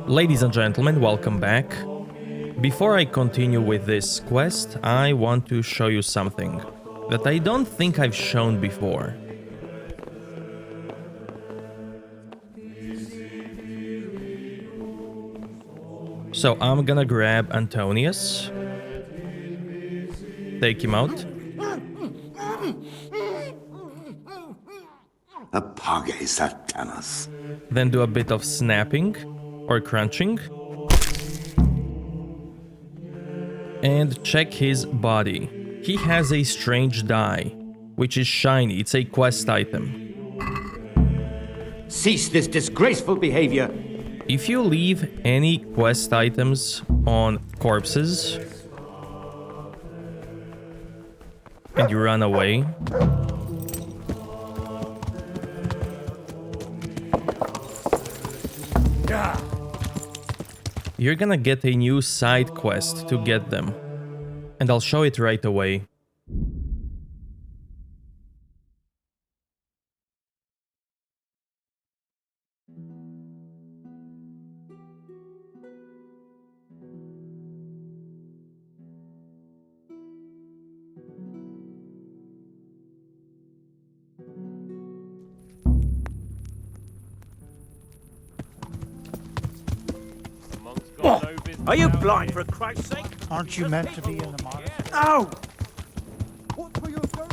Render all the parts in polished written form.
Ladies and gentlemen, welcome back. Before I continue with this quest, I want to show you something that I don't think I've shown before. So I'm gonna grab Antonius, take him out. Apage Satanas. Then do a bit of snapping or crunching. And check his body. He has a strange dye, which is shiny. It's a quest item. Cease this disgraceful behavior. If you leave any quest items on corpses and you run away, you're gonna get a new side quest to get them, and I'll show it right away. Are you blind, for Christ's sake? Aren't you meant to be in the monastery? No! What were you doing?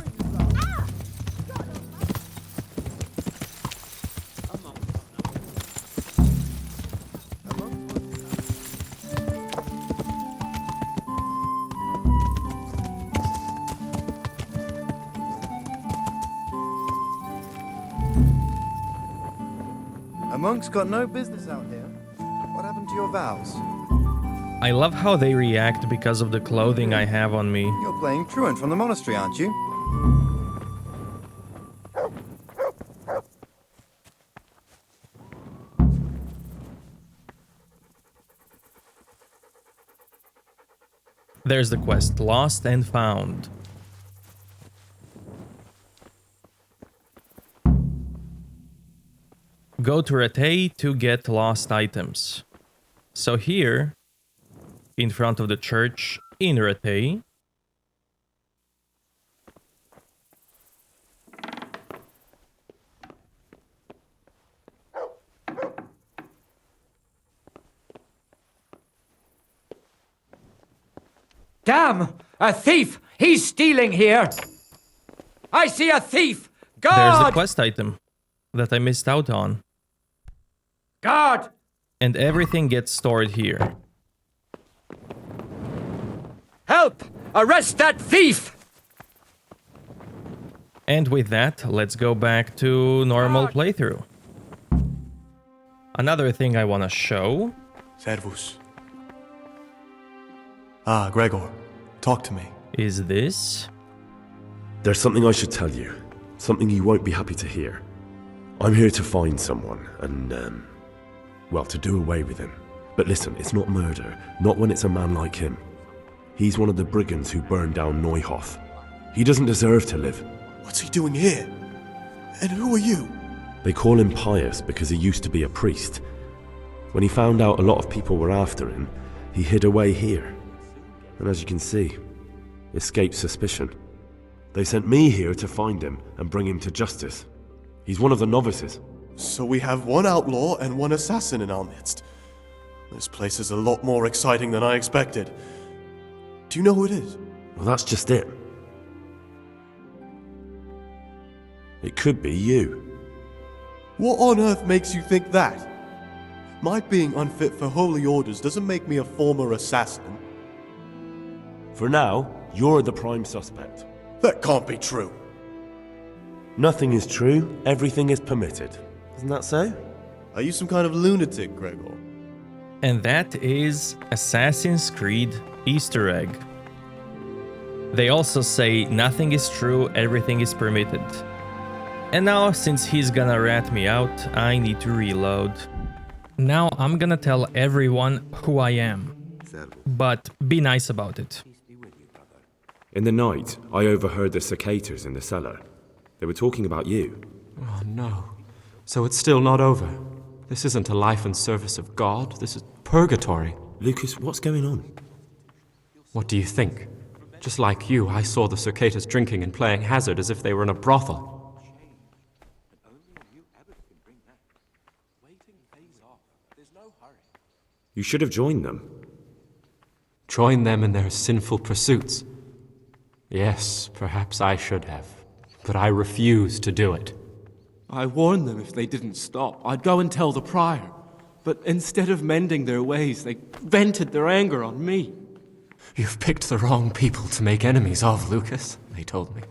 A monk's got no business out here. What happened to your vows? I love how they react because of the clothing I have on me. You're playing truant from the monastery, aren't you? There's the quest, Lost and Found. Go to Rattay to get lost items. So here, in front of the church in Rattay, Damn! A thief! He's stealing here! I see a thief! there's the Guard! quest item that I missed out on. Guard! And everything gets stored here. Help! Arrest that thief! And with that, let's go back to normal playthrough. Another thing I want to show Servus. Ah, Gregor, talk to me. is this. There's something I should tell you. Something you won't be happy to hear. I'm here to find someone and, well, to do away with him. But listen, it's not murder. Not when it's a man like him. He's one of the brigands who burned down Neuhof. He doesn't deserve to live. What's he doing here? And who are you? They call him Pious because he used to be a priest. When he found out a lot of people were after him, he hid away here. And as you can see, escaped suspicion. They sent me here to find him and bring him to justice. He's one of the novices. So we have one outlaw and one assassin in our midst. This place is a lot more exciting than I expected. Do you know who it is? Well, that's just it. It could be you. What on earth makes you think that? My being unfit for holy orders doesn't make me a former assassin. For now, you're the prime suspect. That can't be true. Nothing is true, everything is permitted. Isn't that so? Are you some kind of lunatic, Gregor? And that is Assassin's Creed Easter egg. They also say nothing is true, everything is permitted. And now, since he's gonna rat me out, I need to reload. Now I'm gonna tell everyone who I am. But be nice about it. In the night, I overheard the cicadas in the cellar. They were talking about you. Oh no. So it's still not over. This isn't a life in service of God. This is purgatory. Lucas, what's going on? What do you think? Just like you, I saw the Circatus drinking and playing hazard as if they were in a brothel. You should have joined them. Join them in their sinful pursuits. Yes, perhaps I should have, but I refuse to do it. I warned them if they didn't stop, I'd go and tell the prior. But instead of mending their ways, they vented their anger on me. You've picked the wrong people to make enemies of, Lucas, they told me.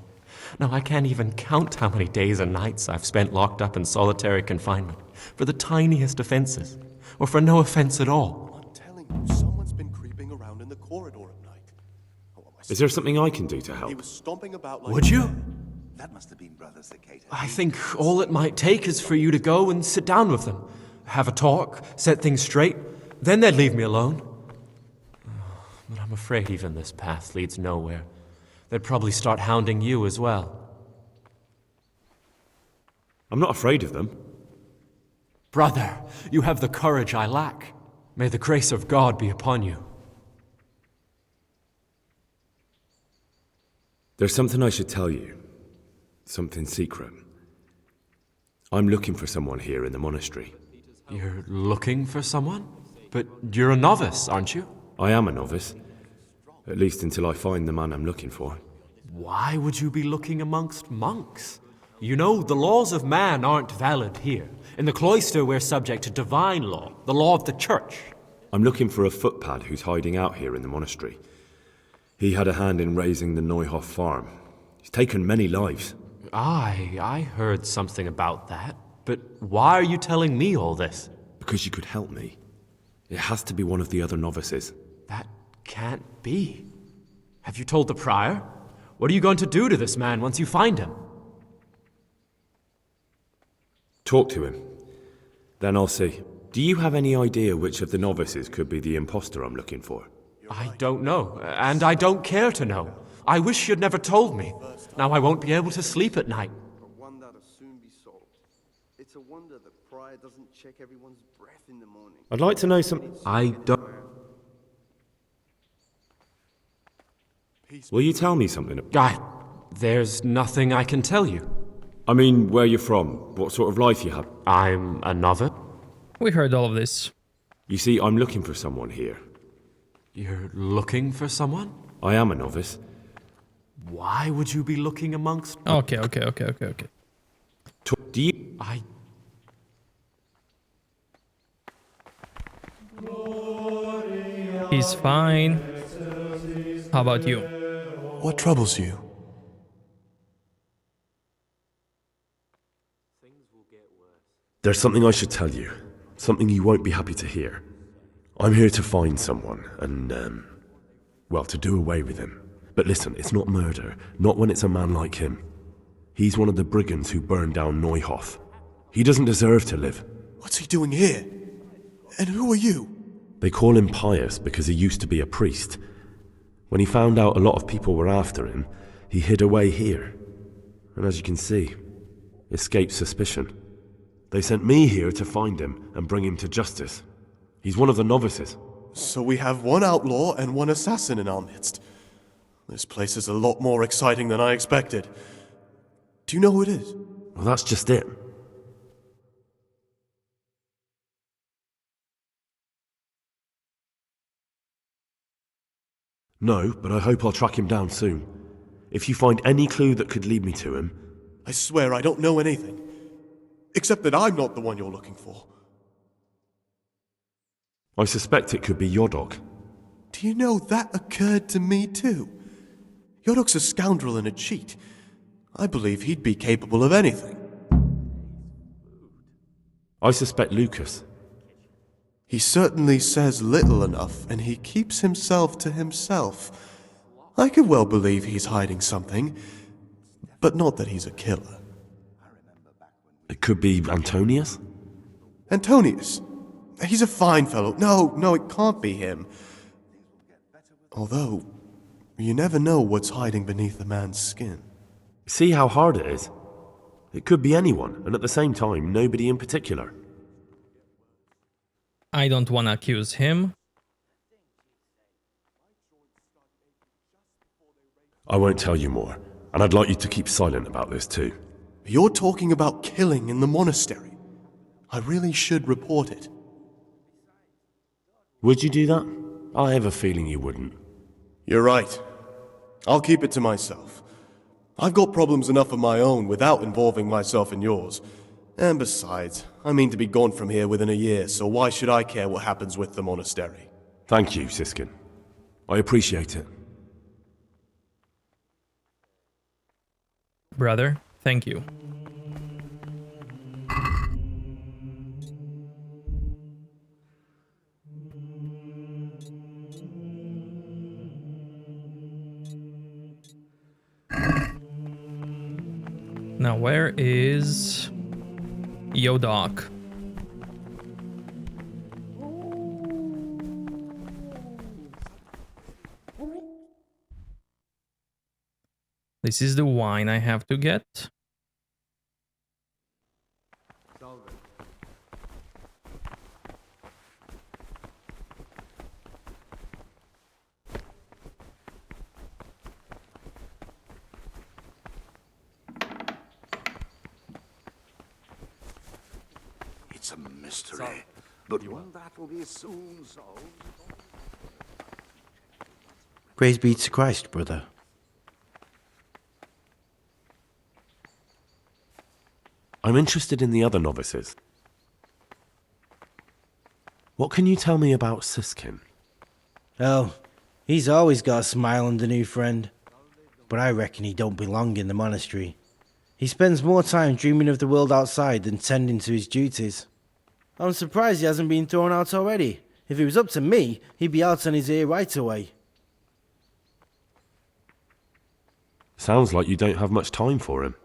Now, I can't even count how many days and nights I've spent locked up in solitary confinement for the tiniest offenses, or for no offense at all. I'm telling you, someone's been creeping around in the corridor at night. Is there something I can do to He help? was stomping about like... Would you? That must have been Brother Cicada. I think all it might take is for you to go and sit down with them. Have a talk, set things straight. Then they'd leave me alone. But I'm afraid even this path leads nowhere. They'd probably start hounding you as well. I'm not afraid of them. Brother, you have the courage I lack. May the grace of God be upon you. There's something I should tell you. Something secret. I'm looking for someone here in the monastery. You're looking for someone? But you're a novice, aren't you? I am a novice. At least until I find the man I'm looking for. Why would you be looking amongst monks? You know, the laws of man aren't valid here. In the cloister, we're subject to divine law, the law of the church. I'm looking for a footpad who's hiding out here in the monastery. He had a hand in raising the Neuhoff farm. He's taken many lives. I heard something about that. But why are you telling me all this? Because you could help me. It has to be one of the other novices. That can't be. Have you told the prior? What are you going to do to this man once you find him? Talk to him. Then I'll see. Do you have any idea which of the novices could be the imposter I'm looking for? I don't know, and I don't care to know. I wish you'd never told me. Now I won't be able to sleep at night. One that'll soon be solved. It's a wonder the prior doesn't check everyone's breath in the morning. I'd like to know some... I don't... Will you tell me something? There's nothing I can tell you. I mean, where you're from, what sort of life you have. I'm a novice. We heard all of this. You see, I'm looking for someone here. You're looking for someone? I am a novice. Why would you be looking amongst... Okay. Do you... He's fine. How about you? What troubles you? There's something I should tell you. Something you won't be happy to hear. I'm here to find someone and, well, to do away with him. But listen, it's not murder. Not when it's a man like him. He's one of the brigands who burned down Neuhoff. He doesn't deserve to live. What's he doing here? And who are you? They call him pious because he used to be a priest. When he found out a lot of people were after him, he hid away here. And as you can see, escaped suspicion. They sent me here to find him and bring him to justice. He's one of the novices. So we have one outlaw and one assassin in our midst. This place is a lot more exciting than I expected. Do you know who it is? Well, that's just it. No, but I hope I'll track him down soon. If you find any clue that could lead me to him... I swear I don't know anything. Except that I'm not the one you're looking for. I suspect it could be Yodok. Do you know that occurred to me too? Yodok's a scoundrel and a cheat. I believe he'd be capable of anything. I suspect Lucas. He certainly says little enough, and he keeps himself to himself. I could well believe he's hiding something, but not that he's a killer. It could be Antonius? Antonius? He's a fine fellow. No, it can't be him. Although, you never know what's hiding beneath a man's skin. See how hard it is? It could be anyone, and at the same time, nobody in particular. I don't want to accuse him. I won't tell you more, and I'd like you to keep silent about this too. You're talking about killing in the monastery. I really should report it. Would you do that? I have a feeling you wouldn't. You're right. I'll keep it to myself. I've got problems enough of my own without involving myself in yours. And besides, I mean to be gone from here within a year, so why should I care what happens with the monastery? Thank you, Siskin. I appreciate it. Brother, thank you. Now, where is Yodak? This is the wine I have to get. It's a mystery, but one that will be soon solved. Praise be to Christ, brother. I'm interested in the other novices. What can you tell me about Siskin? Oh, he's always got a smile and a new friend. But I reckon he don't belong in the monastery. He spends more time dreaming of the world outside than tending to his duties. I'm surprised he hasn't been thrown out already. If it was up to me, he'd be out on his ear right away. Sounds like you don't have much time for him.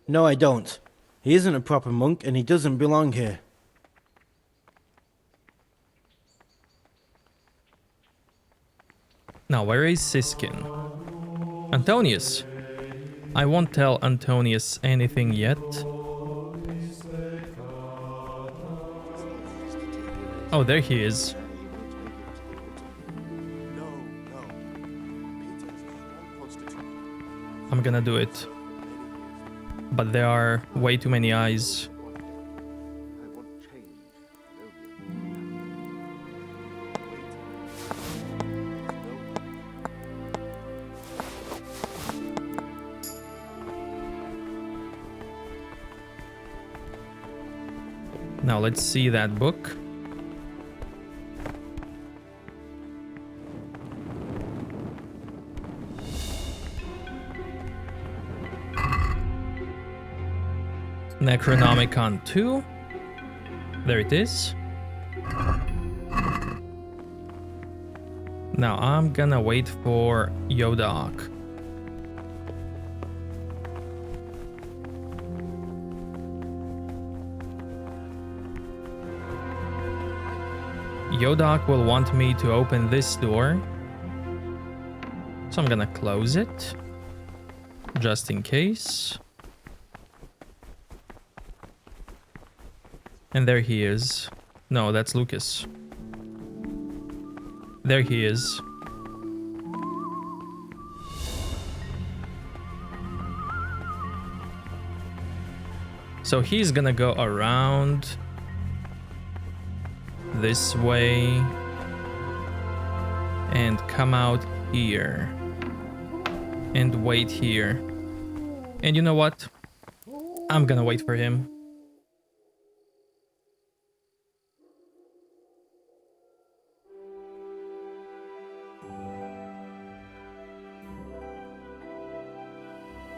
No, I don't. He isn't a proper monk and he doesn't belong here. Now, where is Siskin? Antonius. I won't tell Antonius anything yet. Oh, there he is. I'm gonna do it. But there are way too many eyes. I want change. Now let's see that book. Necronomicon 2. There it is. Now I'm gonna wait for Yodak. Yodak will want me to open this door. So I'm gonna close it. Just in case. And there he is. No, that's Lucas. There he is. So he's gonna go around this way and come out here and wait here. And you know what? I'm gonna wait for him.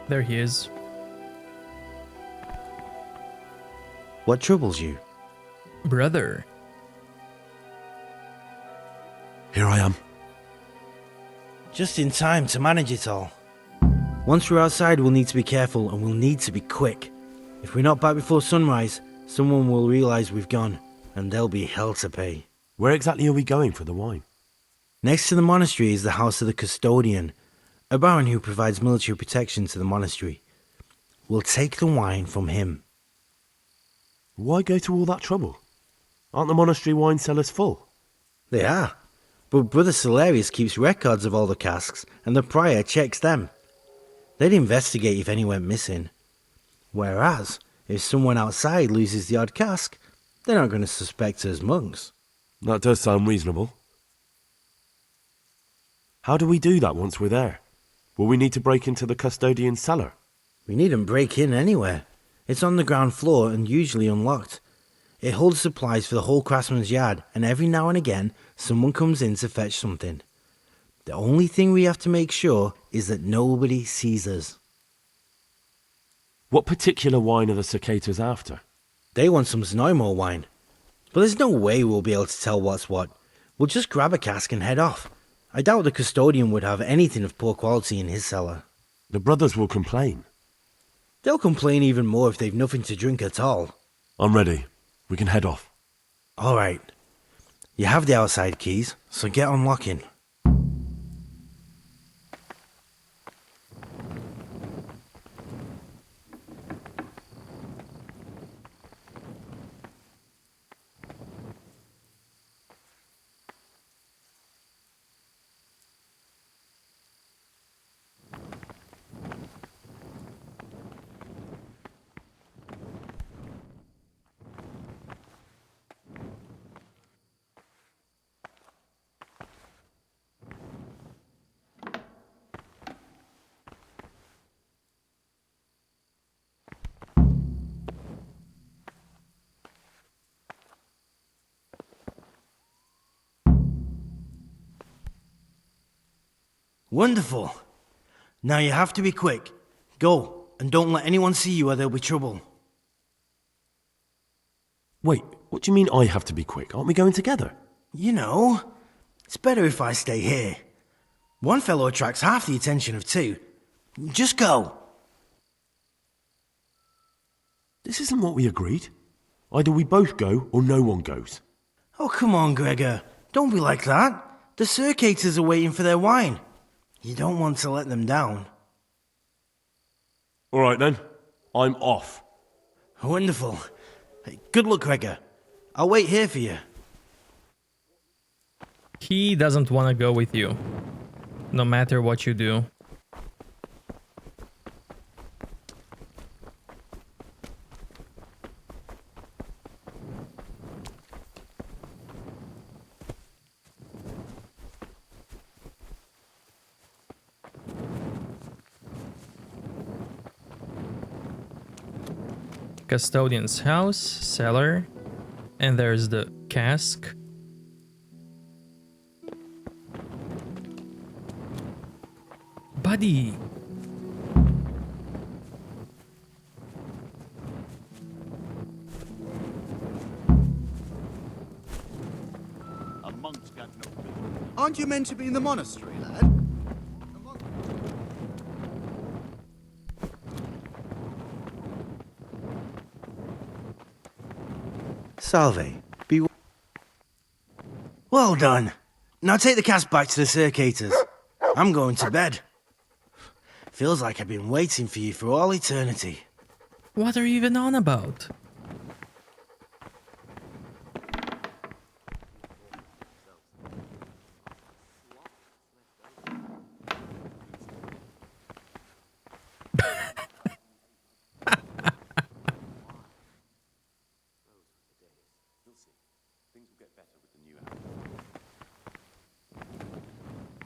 There he is. What troubles you? Brother. Here I am. Just in time to manage it all. Once we're outside, we'll need to be careful and we'll need to be quick. If we're not back before sunrise, someone will realize we've gone and there'll be hell to pay. Where exactly are we going for the wine? Next to the monastery is the house of the custodian, a baron who provides military protection to the monastery. We'll take the wine from him. Why go to all that trouble? Aren't the monastery wine cellars full? They are. But Brother Solarius keeps records of all the casks, and the prior checks them. They'd investigate if any went missing. Whereas, if someone outside loses the odd cask, they're not going to suspect us monks. That does sound reasonable. How do we do that once we're there? Will we need to break into the custodian's cellar? We needn't break in anywhere. It's on the ground floor and usually unlocked. It holds supplies for the whole craftsman's yard, and every now and again, someone comes in to fetch something. The only thing we have to make sure is that nobody sees us. What particular wine are the cicadas after? They want some Snoimo wine. But there's no way we'll be able to tell what's what. We'll just grab a cask and head off. I doubt the custodian would have anything of poor quality in his cellar. The brothers will complain. They'll complain even more if they've nothing to drink at all. I'm ready. We can head off. All right. You have the outside keys, so get unlocking. Wonderful. Now you have to be quick. Go, and don't let anyone see you or there'll be trouble. Wait, what do you mean I have to be quick? Aren't we going together? You know, it's better if I stay here. One fellow attracts half the attention of two. Just go. This isn't what we agreed. Either we both go or no one goes. Oh, come on, Gregor. Don't be like that. The circators are waiting for their wine. You don't want to let them down. All right then, I'm off. Wonderful. Hey, good luck, Gregor. I'll wait here for you. He doesn't want to go with you, no matter what you do. Custodian's house, cellar, and there's the cask. Buddy! A monk's got no business. Aren't you meant to be in the monastery, lad? Salve. Be well done. Now take the cask back to the circators. I'm going to bed. Feels like I've been waiting for you for all eternity. What are you even on about?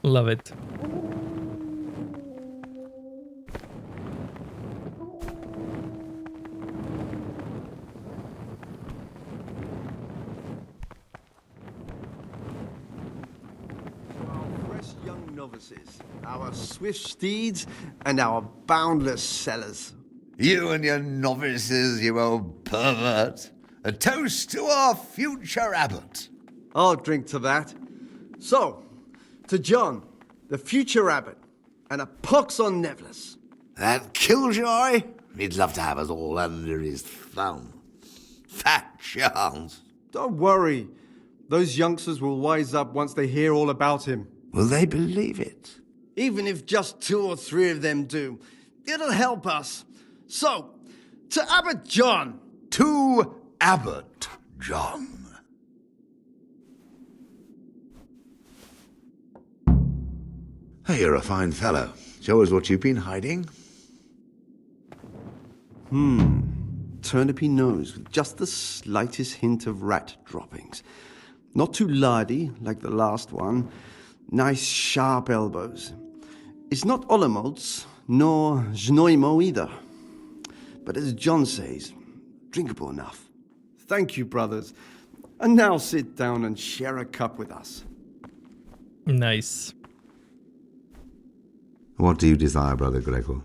Love it. Fresh young novices, our swift steeds, and our boundless cellars. You and your novices, you old pervert. A toast to our future abbot. I'll drink to that. So, to John, the future abbot, and a pox on Nevlis. That killjoy? He'd love to have us all under his thumb. Fat chance. Don't worry. Those youngsters will wise up once they hear all about him. Will they believe it? Even if just 2 or 3 of them do, it'll help us. So, to Abbot John. To Abbot John. Hey, you're a fine fellow. Show us what you've been hiding. Turnipy nose with just the slightest hint of rat droppings. Not too lardy, like the last one. Nice sharp elbows. It's not Olomouc, nor Znojmo either. But as John says, drinkable enough. Thank you, brothers. And now sit down and share a cup with us. Nice. What do you desire, Brother Gregor?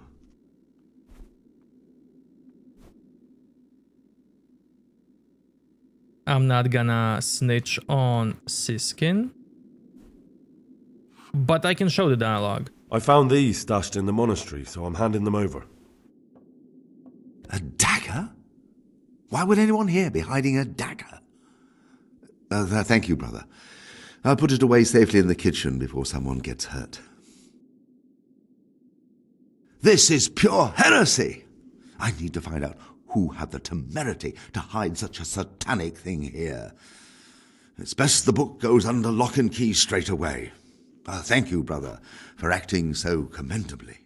I'm not gonna snitch on Siskin, but I can show the dialogue. I found these stashed in the monastery, so I'm handing them over. A dagger? Why would anyone here be hiding a dagger? Thank you, brother. I'll put it away safely in the kitchen before someone gets hurt. This is pure heresy! I need to find out who had the temerity to hide such a satanic thing here. It's best the book goes under lock and key straight away. Thank you, brother, for acting so commendably.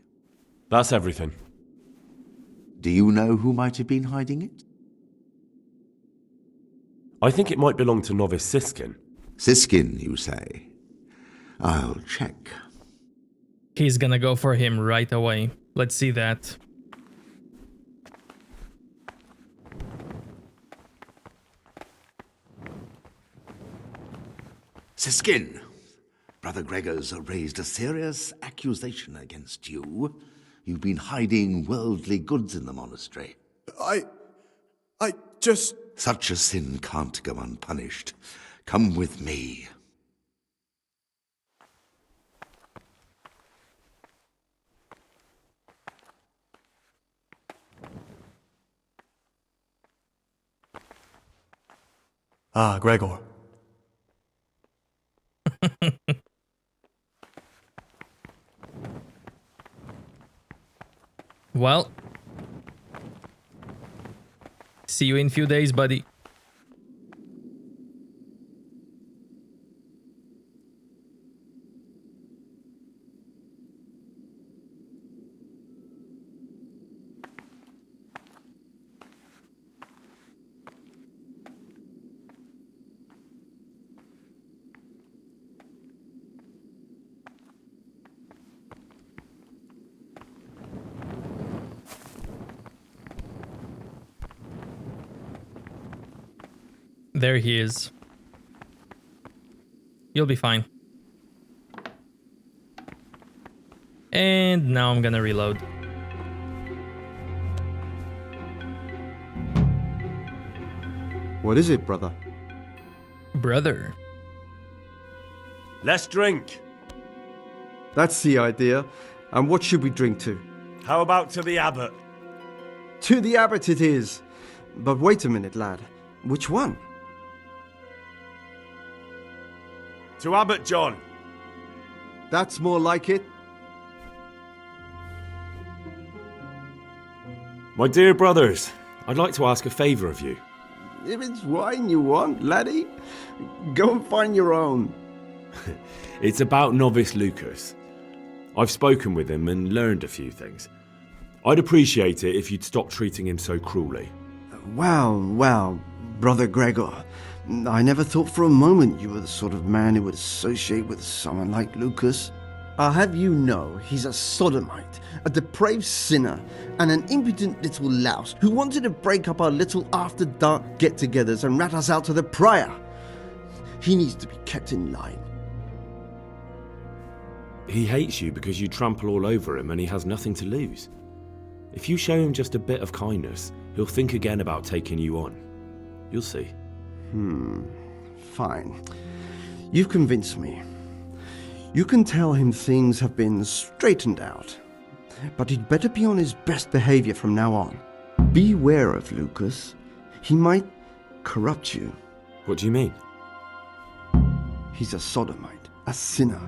That's everything. Do you know who might have been hiding it? I think it might belong to Novice Siskin. Siskin, you say? I'll check. He's gonna go for him right away. Let's see that. Siskin, Brother Gregor's raised a serious accusation against you. You've been hiding worldly goods in the monastery. I just... Such a sin can't go unpunished. Come with me. Ah, Gregor. Well, see you in a few days, buddy. There he is. You'll be fine. And now I'm gonna reload. What is it, brother? Brother. Let's drink. That's the idea. And what should we drink to? How about to the abbot? To the abbot it is. But wait a minute, lad. Which one? To Abbot John. That's more like it. My dear brothers, I'd like to ask a favour of you. If it's wine you want, laddie, go and find your own. It's about Novice Lucas. I've spoken with him and learned a few things. I'd appreciate it if you'd stop treating him so cruelly. Well, Brother Gregor, I never thought for a moment you were the sort of man who would associate with someone like Lucas. I'll have you know he's a sodomite, a depraved sinner, and an impudent little louse who wanted to break up our little after-dark get-togethers and rat us out to the prior. He needs to be kept in line. He hates you because you trample all over him and he has nothing to lose. If you show him just a bit of kindness, he'll think again about taking you on. You'll see. Fine. You've convinced me. You can tell him things have been straightened out. But he'd better be on his best behavior from now on. Beware of Lucas. He might corrupt you. What do you mean? He's a sodomite, a sinner.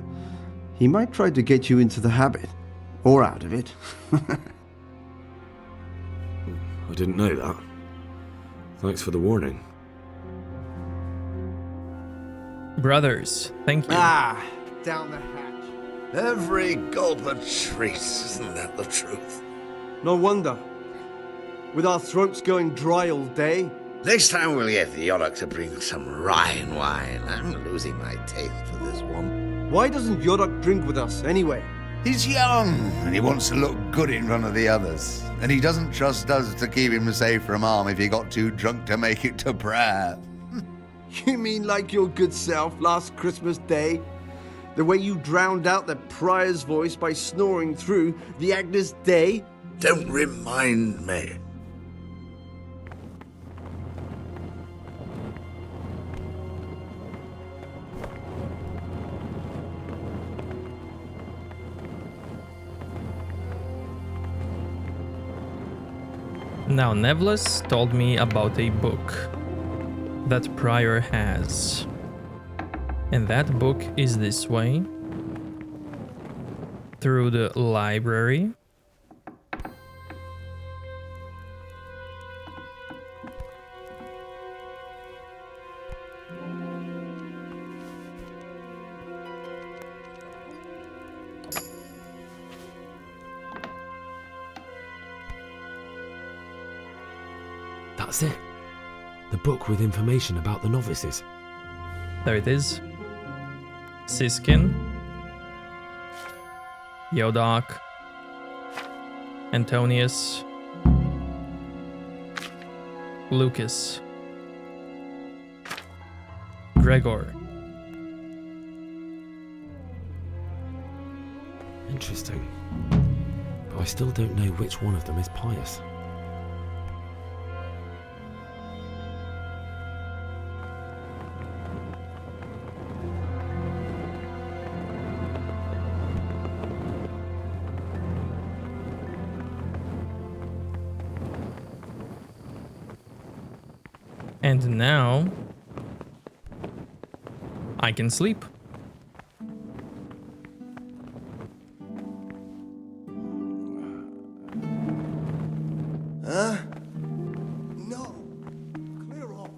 He might try to get you into the habit. Or out of it. I didn't know that. Thanks for the warning. Brothers, thank you. Down the hatch. Every gulp a treat, isn't that the truth? No wonder. With our throats going dry all day. Next time we'll get the Yorick to bring some Rhine wine. I'm losing my taste for this one. Why doesn't Yorick drink with us, anyway? He's young, and he wants to look good in front of the others. And he doesn't trust us to keep him safe from harm if he got too drunk to make it to prayer. You mean like your good self last Christmas Day? The way you drowned out the prior's voice by snoring through the Agnus Dei? Don't remind me. Now, Nevlis told me about a book that Prior has. And that book is this way. Through the library. That's it. The book with information about the novices. There it is. Siskin. Yodak. Antonius. Lucas. Gregor. Interesting. But I still don't know which one of them is pious. And now I can sleep. No. Clear off.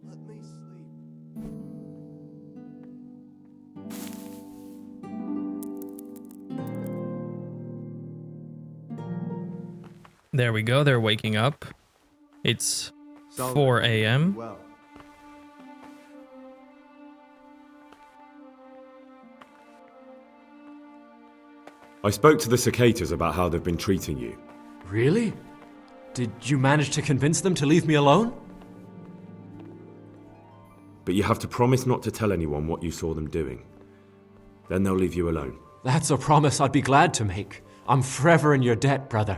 Let me sleep. There we go, they're waking up. It's 4 a.m. Well, I spoke to the cicadas about how they've been treating you. Really? Did you manage to convince them to leave me alone? But you have to promise not to tell anyone what you saw them doing. Then they'll leave you alone. That's a promise I'd be glad to make. I'm forever in your debt, brother.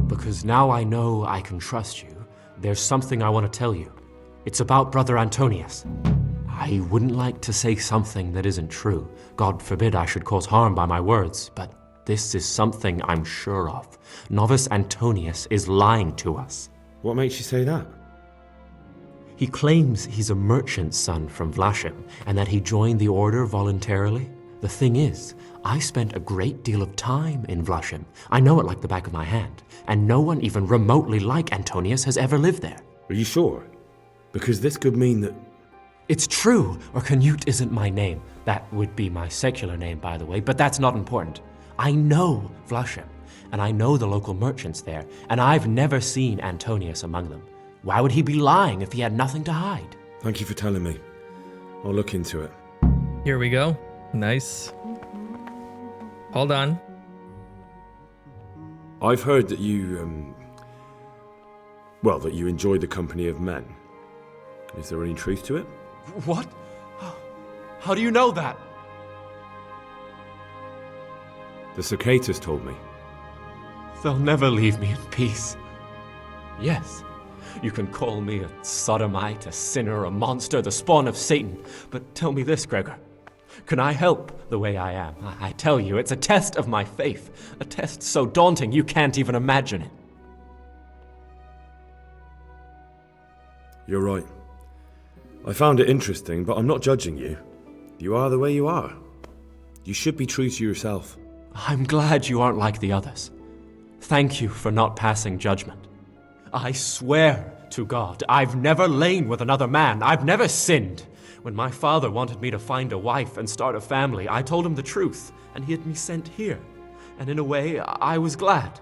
Because now I know I can trust you, there's something I want to tell you. It's about Brother Antonius. I wouldn't like to say something that isn't true. God forbid I should cause harm by my words, but this is something I'm sure of. Novice Antonius is lying to us. What makes you say that? He claims he's a merchant's son from Vlashim, and that he joined the order voluntarily. The thing is, I spent a great deal of time in Vlashim. I know it like the back of my hand, and no one even remotely like Antonius has ever lived there. Are you sure? Because this could mean that... It's true, or Canute isn't my name. That would be my secular name, by the way, but that's not important. I know Vlashim, and I know the local merchants there, and I've never seen Antonius among them. Why would he be lying if he had nothing to hide? Thank you for telling me. I'll look into it. Here we go. Nice. Hold on. I've heard that you, that you enjoy the company of men. Is there any truth to it? What? How do you know that? The cicadas told me. They'll never leave me in peace. Yes, you can call me a sodomite, a sinner, a monster, the spawn of Satan. But tell me this, Gregor. Can I help the way I am? I tell you, it's a test of my faith. A test so daunting you can't even imagine it. You're right. I found it interesting, but I'm not judging you. You are the way you are. You should be true to yourself. I'm glad you aren't like the others. Thank you for not passing judgment. I swear to God, I've never lain with another man. I've never sinned. When my father wanted me to find a wife and start a family, I told him the truth, and he had me sent here. And in a way, I was glad.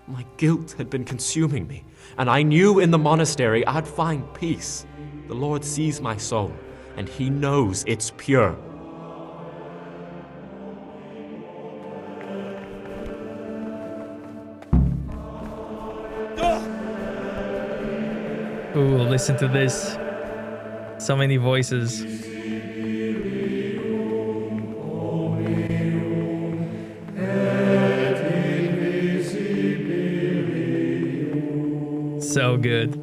My guilt had been consuming me, and I knew in the monastery I'd find peace. The Lord sees my soul, and he knows it's pure. Ooh, listen to this. So many voices. So good.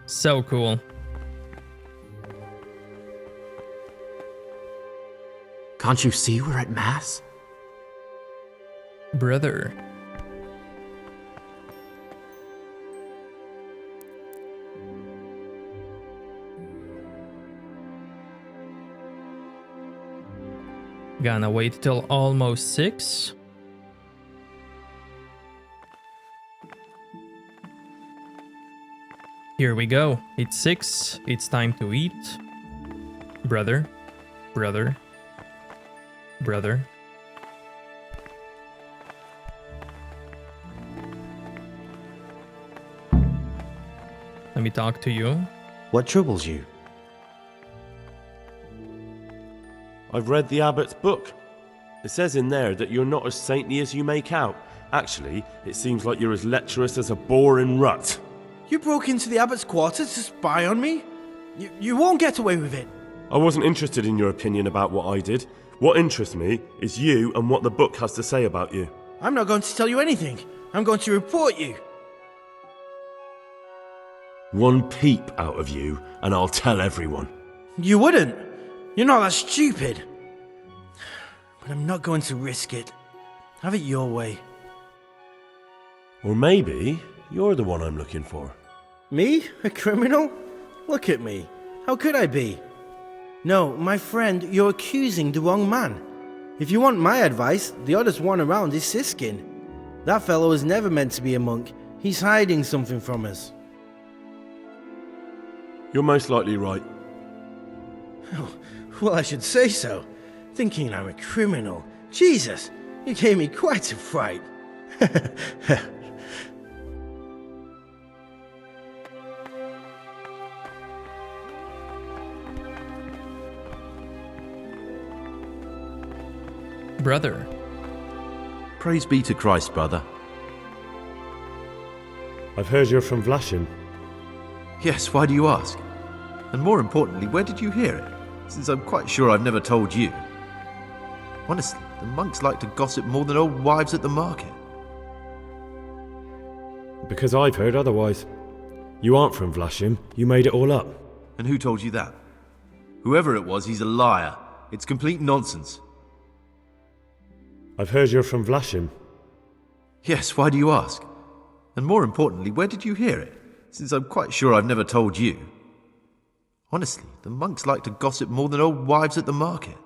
So cool. Can't you see we're at Mass? Brother. Gonna wait till almost 6. Here we go. It's 6. It's time to eat. Brother. Brother. Brother. Let me talk to you. What troubles you? I've read the abbot's book. It says in there that you're not as saintly as you make out. Actually, it seems like you're as lecherous as a boring rut. You broke into the abbot's quarters to spy on me? You won't get away with it. I wasn't interested in your opinion about what I did. What interests me is you and what the book has to say about you. I'm not going to tell you anything. I'm going to report you. One peep out of you, and I'll tell everyone. You wouldn't. You're not that stupid. But I'm not going to risk it. Have it your way. Or maybe you're the one I'm looking for. Me? A criminal? Look at me. How could I be? No, my friend, you're accusing the wrong man. If you want my advice, the oddest one around is Siskin. That fellow was never meant to be a monk. He's hiding something from us. You're most likely right. Well, I should say so. Thinking I'm a criminal. Jesus, you gave me quite a fright. Brother. Praise be to Christ, brother. I've heard you're from Vlashim. Yes, why do you ask? And more importantly, where did you hear it? Since I'm quite sure I've never told you. Honestly, the monks like to gossip more than old wives at the market. Because I've heard otherwise. You aren't from Vlashim, you made it all up. And who told you that? Whoever it was, he's a liar. It's complete nonsense. I've heard you're from Vlashim. Yes, why do you ask? And more importantly, where did you hear it? Since I'm quite sure I've never told you. Honestly, the monks like to gossip more than old wives at the market.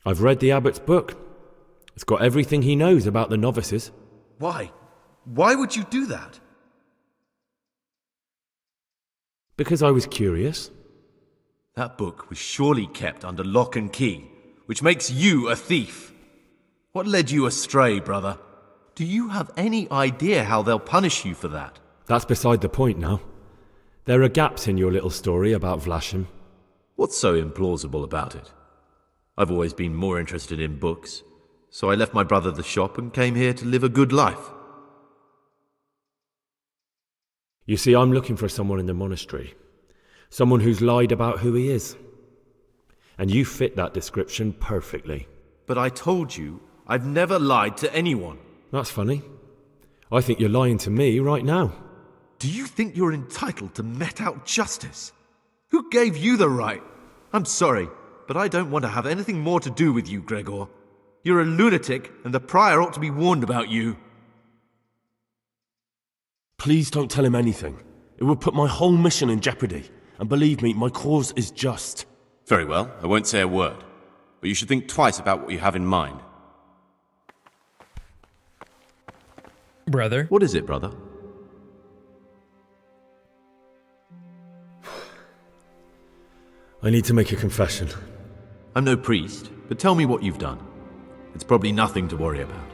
I've read the abbot's book. It's got everything he knows about the novices. Why? Why would you do that? Because I was curious. That book was surely kept under lock and key, which makes you a thief. What led you astray, brother? Do you have any idea how they'll punish you for that? That's beside the point now. There are gaps in your little story about Vlashim. What's so implausible about it? I've always been more interested in books, so I left my brother the shop and came here to live a good life. You see, I'm looking for someone in the monastery. Someone who's lied about who he is. And you fit that description perfectly. But I told you, I've never lied to anyone. That's funny. I think you're lying to me right now. Do you think you're entitled to met out justice? Who gave you the right? I'm sorry, but I don't want to have anything more to do with you, Gregor. You're a lunatic, and the prior ought to be warned about you. Please don't tell him anything. It would put my whole mission in jeopardy. And believe me, my cause is just. Very well, I won't say a word. But you should think twice about what you have in mind. Brother. What is it, brother? I need to make a confession. I'm no priest, but tell me what you've done. It's probably nothing to worry about.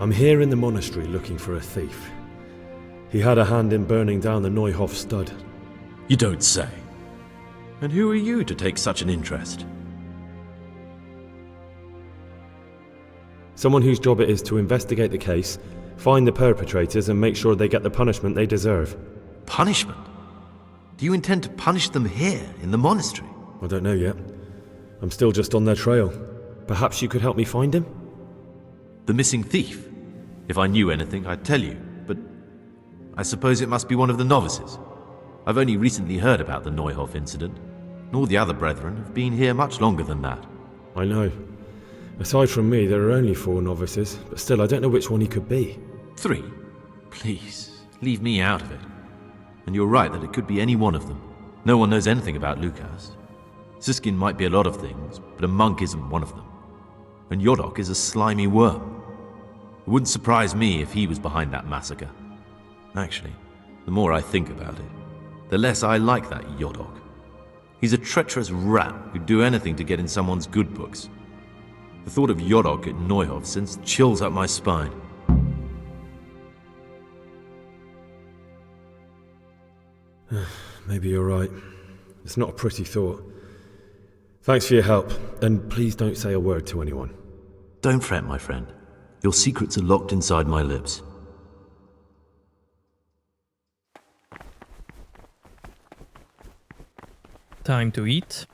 I'm here in the monastery looking for a thief. He had a hand in burning down the Neuhof stud. You don't say. And who are you to take such an interest? Someone whose job it is to investigate the case, find the perpetrators and make sure they get the punishment they deserve. Punishment? Do you intend to punish them here, in the monastery? I don't know yet. I'm still just on their trail. Perhaps you could help me find him? The missing thief? If I knew anything, I'd tell you, but I suppose it must be one of the novices. I've only recently heard about the Neuhof incident, and all the other brethren have been here much longer than that. I know. Aside from me, there are only 4 novices, but still I don't know which one he could be. 3? Please, leave me out of it. And you're right that it could be any one of them. No one knows anything about Lukas. Siskin might be a lot of things, but a monk isn't one of them. And Yodok is a slimy worm. It wouldn't surprise me if he was behind that massacre. Actually, the more I think about it, the less I like that Yodok. He's a treacherous rat who'd do anything to get in someone's good books. The thought of Yodok at Neuhof sends chills up my spine. Maybe you're right. It's not a pretty thought. Thanks for your help, and please don't say a word to anyone. Don't fret, my friend. Your secrets are locked inside my lips. Time to eat.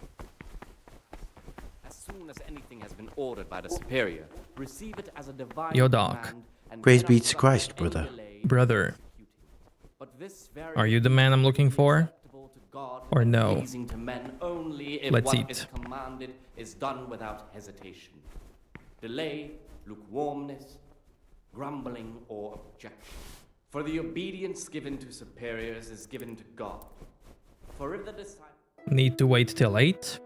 As soon as anything has been ordered by the superior, receive it as a divine Yodok. command and Praise be cannot to Christ, suffer any brother. delay Brother. But this very Are you the man I'm looking for? acceptable to God Or and no? pleasing to men only if Let's what eat. is commanded is done without hesitation. Delay, lukewarmness, grumbling, or objection. For the obedience given to superiors is given to God. For if the disciple Need to wait till 8?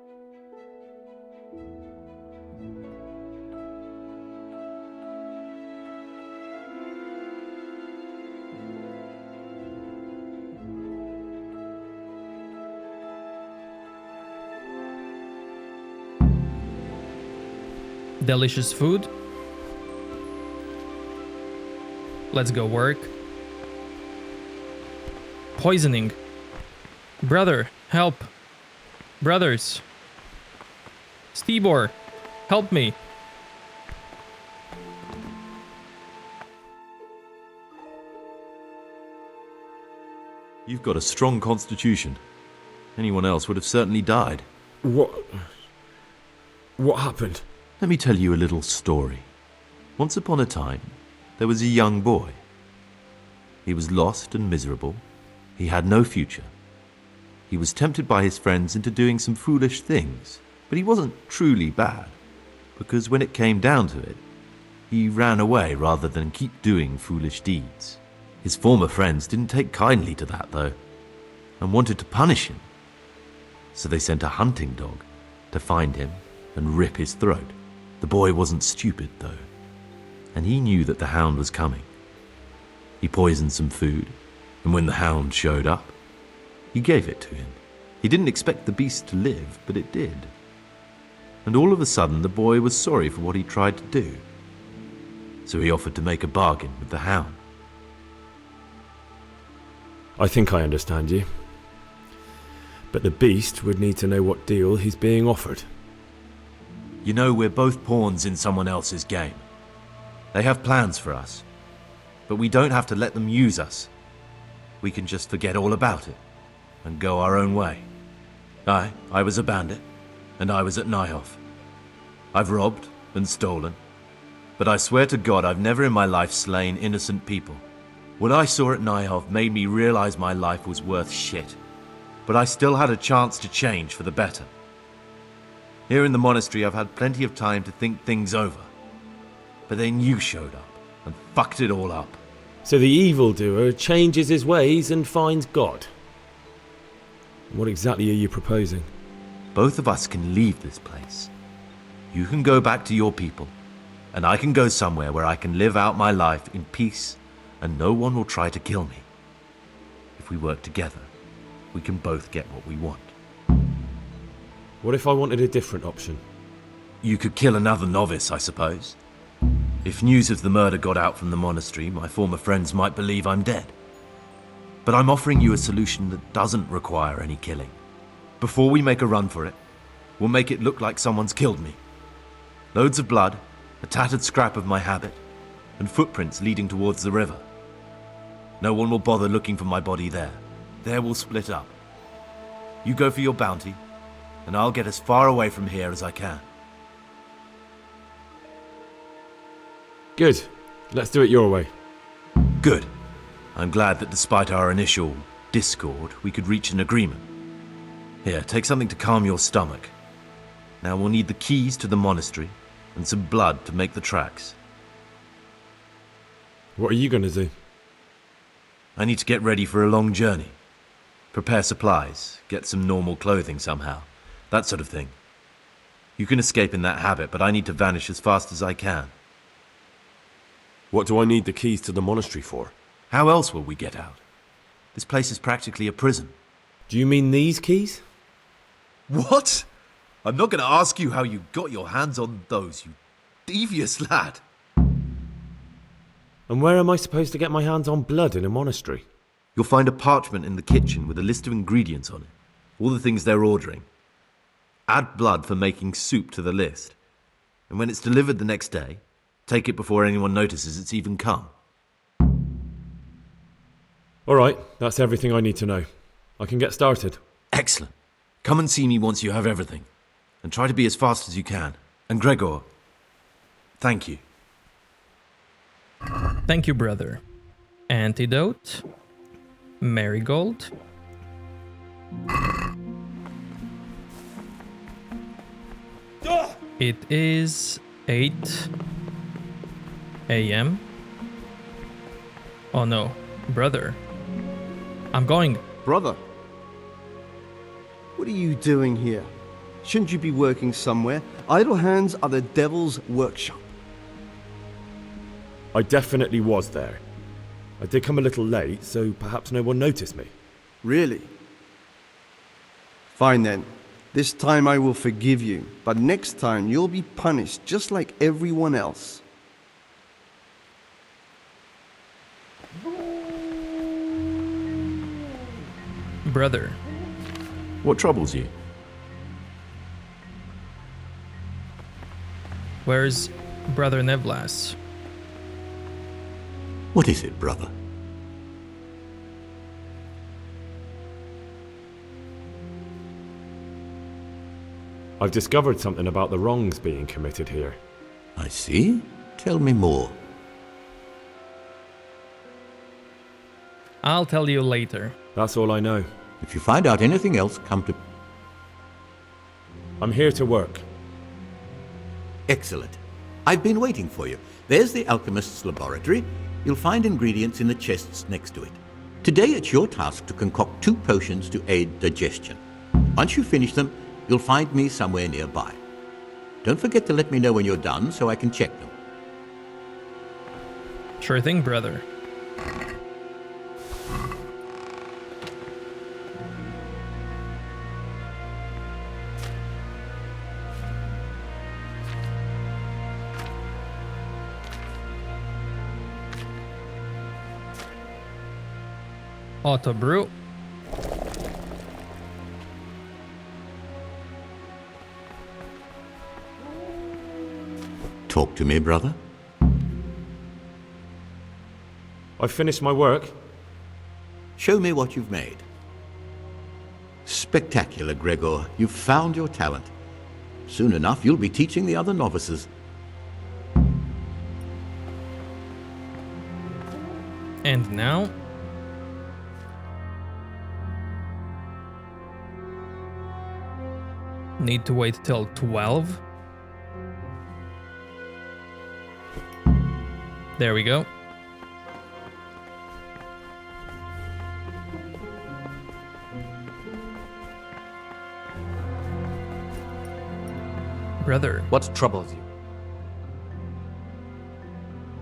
delicious food. Let's go work. Poisoning. Brother, help. Brothers. Stibor, help me. You've got a strong constitution. Anyone else would have certainly died. What happened? Let me tell you a little story. Once upon a time, there was a young boy. He was lost and miserable. He had no future. He was tempted by his friends into doing some foolish things, but he wasn't truly bad, because when it came down to it, he ran away rather than keep doing foolish deeds. His former friends didn't take kindly to that, though, and wanted to punish him. So they sent a hunting dog to find him and rip his throat. The boy wasn't stupid, though, and he knew that the hound was coming. He poisoned some food, and when the hound showed up, he gave it to him. He didn't expect the beast to live, but it did. And all of a sudden, the boy was sorry for what he tried to do. So he offered to make a bargain with the hound. I think I understand you. But the beast would need to know what deal he's being offered. You know, we're both pawns in someone else's game. They have plans for us, but we don't have to let them use us. We can just forget all about it and go our own way. I was a bandit, and I was at Nyhoff. I've robbed and stolen, but I swear to God I've never in my life slain innocent people. What I saw at Nyhoff made me realize my life was worth shit, but I still had a chance to change for the better. Here in the monastery I've had plenty of time to think things over, but then you showed up and fucked it all up. So the evildoer changes his ways and finds God. What exactly are you proposing? Both of us can leave this place. You can go back to your people, and I can go somewhere where I can live out my life in peace and no one will try to kill me. If we work together, we can both get what we want. What if I wanted a different option? You could kill another novice, I suppose. If news of the murder got out from the monastery, my former friends might believe I'm dead. But I'm offering you a solution that doesn't require any killing. Before we make a run for it, we'll make it look like someone's killed me. Loads of blood, a tattered scrap of my habit, and footprints leading towards the river. No one will bother looking for my body there. There we'll split up. You go for your bounty, and I'll get as far away from here as I can. Good. Let's do it your way. Good. I'm glad that despite our initial discord, we could reach an agreement. Here, take something to calm your stomach. Now we'll need the keys to the monastery and some blood to make the tracks. What are you going to do? I need to get ready for a long journey. Prepare supplies, get some normal clothing somehow, that sort of thing. You can escape in that habit, but I need to vanish as fast as I can. What do I need the keys to the monastery for? How else will we get out? This place is practically a prison. Do you mean these keys? What? I'm not going to ask you how you got your hands on those, you devious lad. And where am I supposed to get my hands on blood in a monastery? You'll find a parchment in the kitchen with a list of ingredients on it. All the things they're ordering. Add blood for making soup to the list. And when it's delivered the next day, take it before anyone notices it's even come. All right, that's everything I need to know. I can get started. Excellent. Come and see me once you have everything. And try to be as fast as you can. And Gregor, thank you. Thank you, brother. Antidote. Marigold. It is 8 a.m. Oh no, brother. I'm going. Brother, what are you doing here? Shouldn't you be working somewhere? Idle hands are the devil's workshop. I definitely was there. I did come a little late, so perhaps no one noticed me. Really? Fine then. This time I will forgive you, but next time you'll be punished just like everyone else. Brother. What troubles you? Where's Brother Nevlas? What is it, brother? I've discovered something about the wrongs being committed here. I see. Tell me more. I'll tell you later. That's all I know. If you find out anything else, come to... I'm here to work. Excellent. I've been waiting for you. There's the alchemist's laboratory. You'll find ingredients in the chests next to it. Today it's your task to concoct 2 potions to aid digestion. Once you finish them, you'll find me somewhere nearby. Don't forget to let me know when you're done so I can check them. Sure thing, brother. Auto brew. Talk to me, brother. I've finished my work. Show me what you've made. Spectacular, Gregor. You've found your talent. Soon enough, you'll be teaching the other novices. And now... need to wait till 12. There we go. Brother. What troubles you?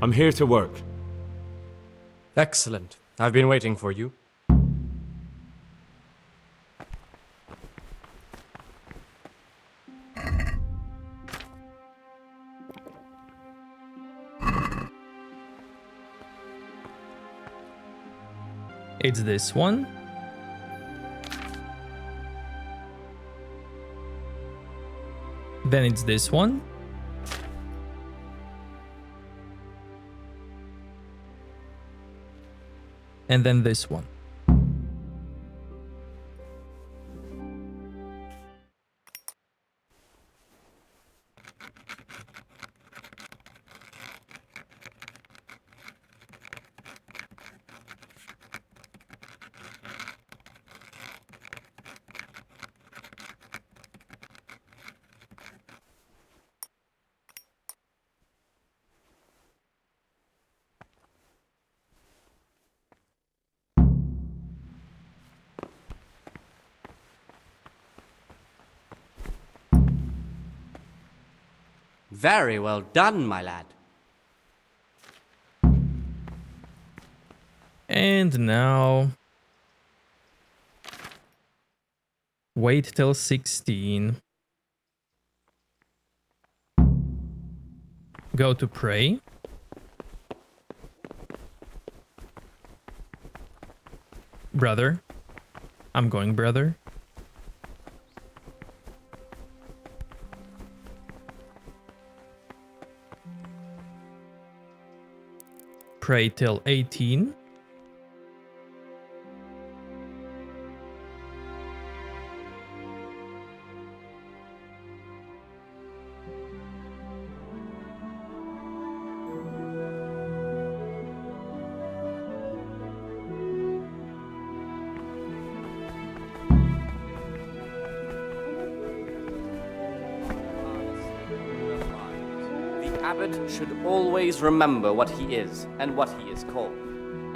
I'm here to work. Excellent. I've been waiting for you. It's this one. Then it's this one. And then this one. Very well done, my lad. And now... wait till 16. Go to pray. Brother. I'm going, brother. Pray till 18. Abbot should always remember what he is and what he is called,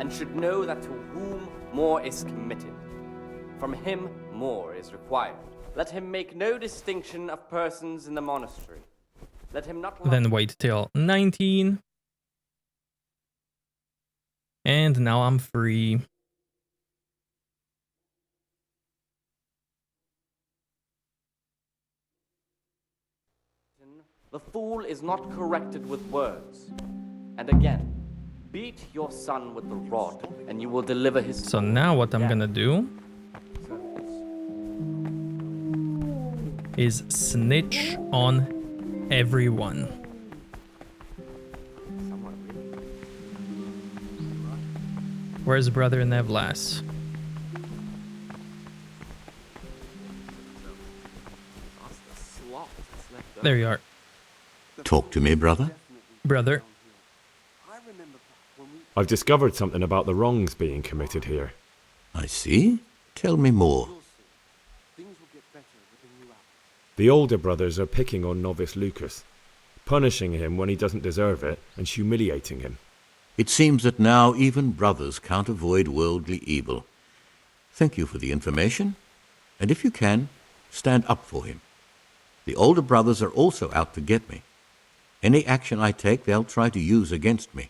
and should know that to whom more is committed, from him more is required. Let him make no distinction of persons in the monastery. Let him not... Then wait till 19. And now I'm free. The fool is not corrected with words. And again, beat your son with the rod, and you will deliver his So now what I'm gonna do is snitch on everyone. Where's Brother Nevlas? There you are. Talk to me, brother. Brother. I've discovered something about the wrongs being committed here. I see. Tell me more. The older brothers are picking on novice Lucas, punishing him when he doesn't deserve it and humiliating him. It seems that now even brothers can't avoid worldly evil. Thank you for the information, and if you can, stand up for him. The older brothers are also out to get me. Any action I take, they'll try to use against me.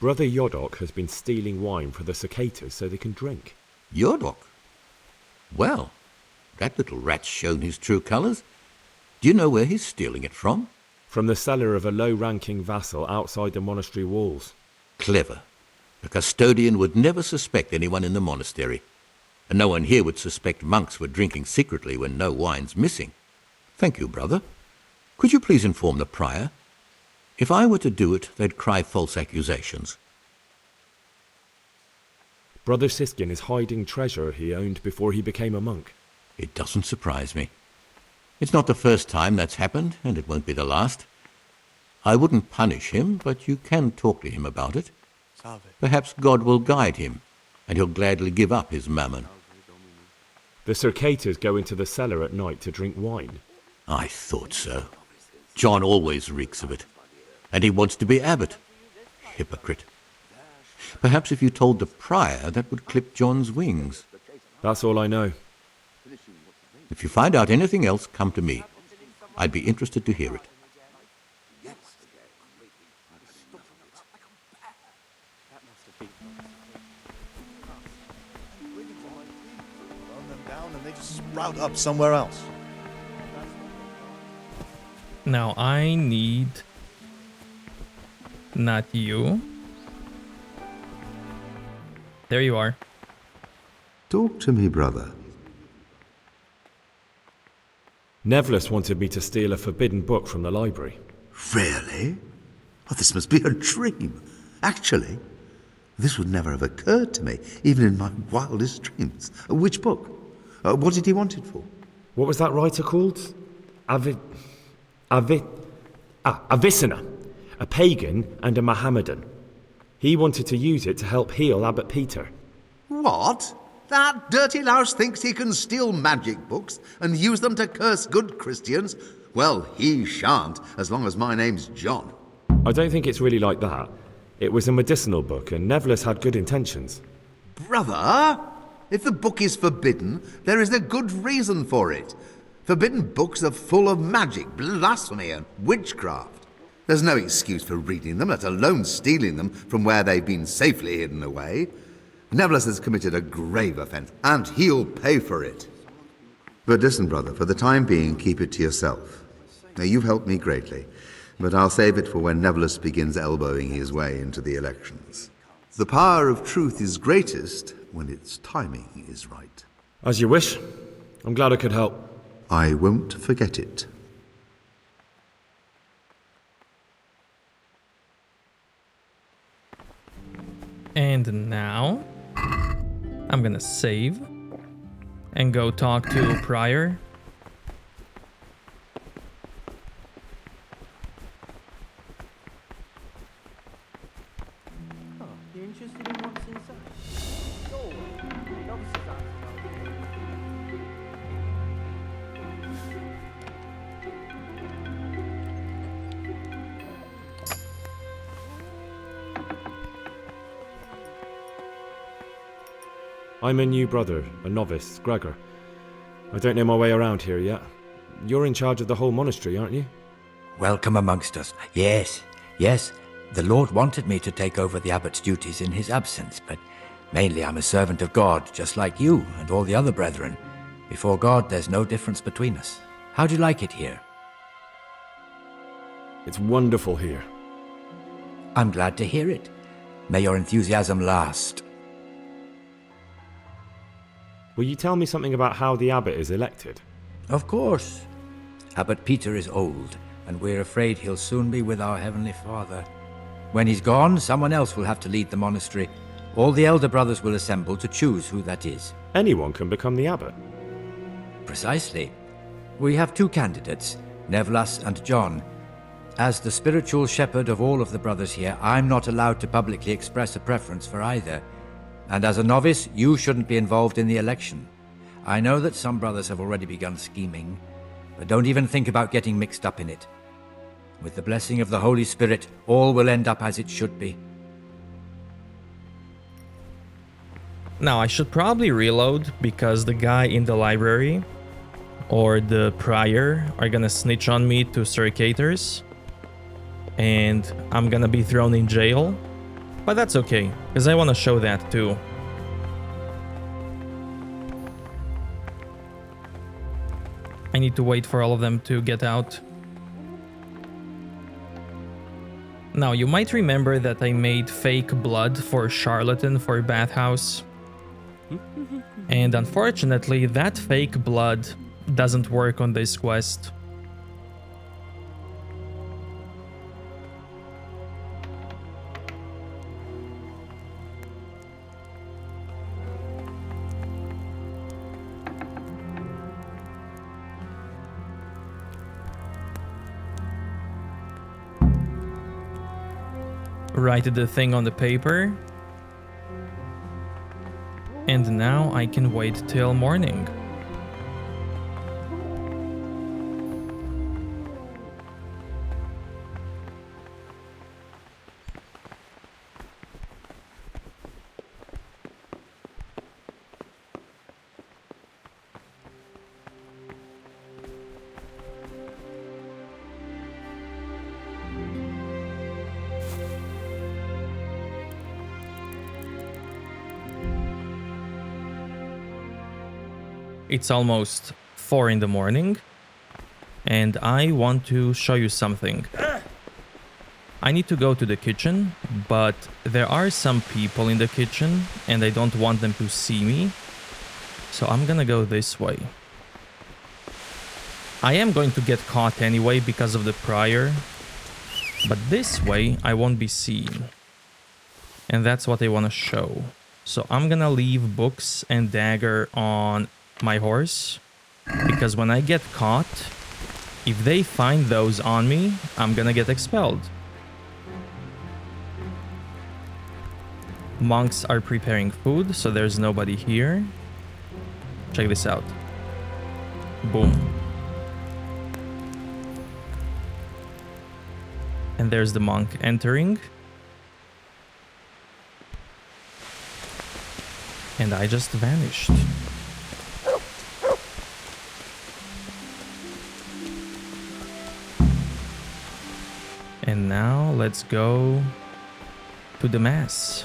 Brother Yodok has been stealing wine for the cicadas so they can drink. Yodok? Well, that little rat's shown his true colours. Do you know where he's stealing it from? From the cellar of a low-ranking vassal outside the monastery walls. Clever. The custodian would never suspect anyone in the monastery. And no one here would suspect monks were drinking secretly when no wine's missing. Thank you, brother. Could you please inform the prior? If I were to do it, they'd cry false accusations. Brother Siskin is hiding treasure he owned before he became a monk. It doesn't surprise me. It's not the first time that's happened, and it won't be the last. I wouldn't punish him, but you can talk to him about it. Perhaps God will guide him, and he'll gladly give up his mammon. The cicadas go into the cellar at night to drink wine. I thought so. John always reeks of it. And he wants to be abbot. Hypocrite. Perhaps if you told the prior, that would clip John's wings. That's all I know. If you find out anything else, come to me. I'd be interested to hear it. Sprout up somewhere else. Now I need not you. There you are. Talk to me, brother. Nevlas wanted me to steal a forbidden book from the library. Really? Oh, this must be a dream. Actually, this would never have occurred to me, even in my wildest dreams. Which book? What did he want it for? What was that writer called? Avicenna, a pagan and a Mohammedan. He wanted to use it to help heal Abbot Peter. What? That dirty louse thinks he can steal magic books and use them to curse good Christians? Well, he shan't, as long as my name's John. I don't think it's really like that. It was a medicinal book, and Nevlas had good intentions. Brother, if the book is forbidden, there is a good reason for it. Forbidden books are full of magic, blasphemy, and witchcraft. There's no excuse for reading them, let alone stealing them from where they've been safely hidden away. Nevlas has committed a grave offense, and he'll pay for it. But listen, brother, for the time being, keep it to yourself. Now, you've helped me greatly, but I'll save it for when Nevlas begins elbowing his way into the elections. The power of truth is greatest when its timing is right. As you wish. I'm glad I could help. I won't forget it. And now I'm gonna save and go talk to Prior. Oh, you're interested in what's inside? Go away. Novices aren't I'm a new brother, a novice, Gregor. I don't know my way around here yet. You're in charge of the whole monastery, aren't you? Welcome amongst us. Yes, yes. The Lord wanted me to take over the abbot's duties in his absence, but mainly I'm a servant of God, just like you and all the other brethren. Before God, there's no difference between us. How'd you like it here? It's wonderful here. I'm glad to hear it. May your enthusiasm last. Will you tell me something about how the abbot is elected? Of course. Abbot Peter is old, and we're afraid he'll soon be with our Heavenly Father. When he's gone, someone else will have to lead the monastery. All the elder brothers will assemble to choose who that is. Anyone can become the abbot? Precisely. We have two candidates, Nevlas and John. As the spiritual shepherd of all of the brothers here, I'm not allowed to publicly express a preference for either. And as a novice, you shouldn't be involved in the election. I know that some brothers have already begun scheming, but don't even think about getting mixed up in it. With the blessing of the Holy Spirit, all will end up as it should be. Now, I should probably reload because the guy in the library or the prior are gonna snitch on me to Suricators, and I'm gonna be thrown in jail. But that's okay, because I want to show that too. I need to wait for all of them to get out. Now, you might remember that I made fake blood for Charlatan for Bathhouse. And unfortunately, that fake blood doesn't work on this quest. Write the thing on the paper. And now I can wait till morning. It's almost 4 in the morning, and I want to show you something. I need to go to the kitchen, but there are some people in the kitchen, and I don't want them to see me, so I'm gonna go this way. I am going to get caught anyway because of the prior, but this way I won't be seen. And that's what I want to show. So I'm gonna leave books and dagger on my horse, because when I get caught, if they find those on me, I'm gonna get expelled. Monks are preparing food, so there's nobody here. Check this out. Boom. And there's the monk entering. And I just vanished. And now let's go to the mass.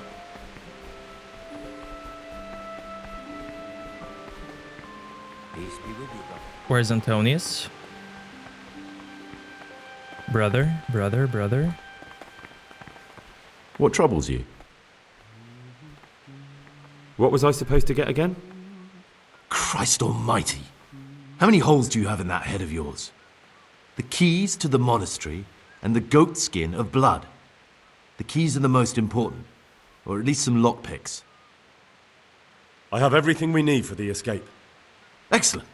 Peace be with you, brother. Where's Antonius? Brother. What troubles you? What was I supposed to get again? Christ almighty! How many holes do you have in that head of yours? The keys to the monastery and the goat skin of blood. The keys are the most important, or at least some lockpicks. I have everything we need for the escape. Excellent.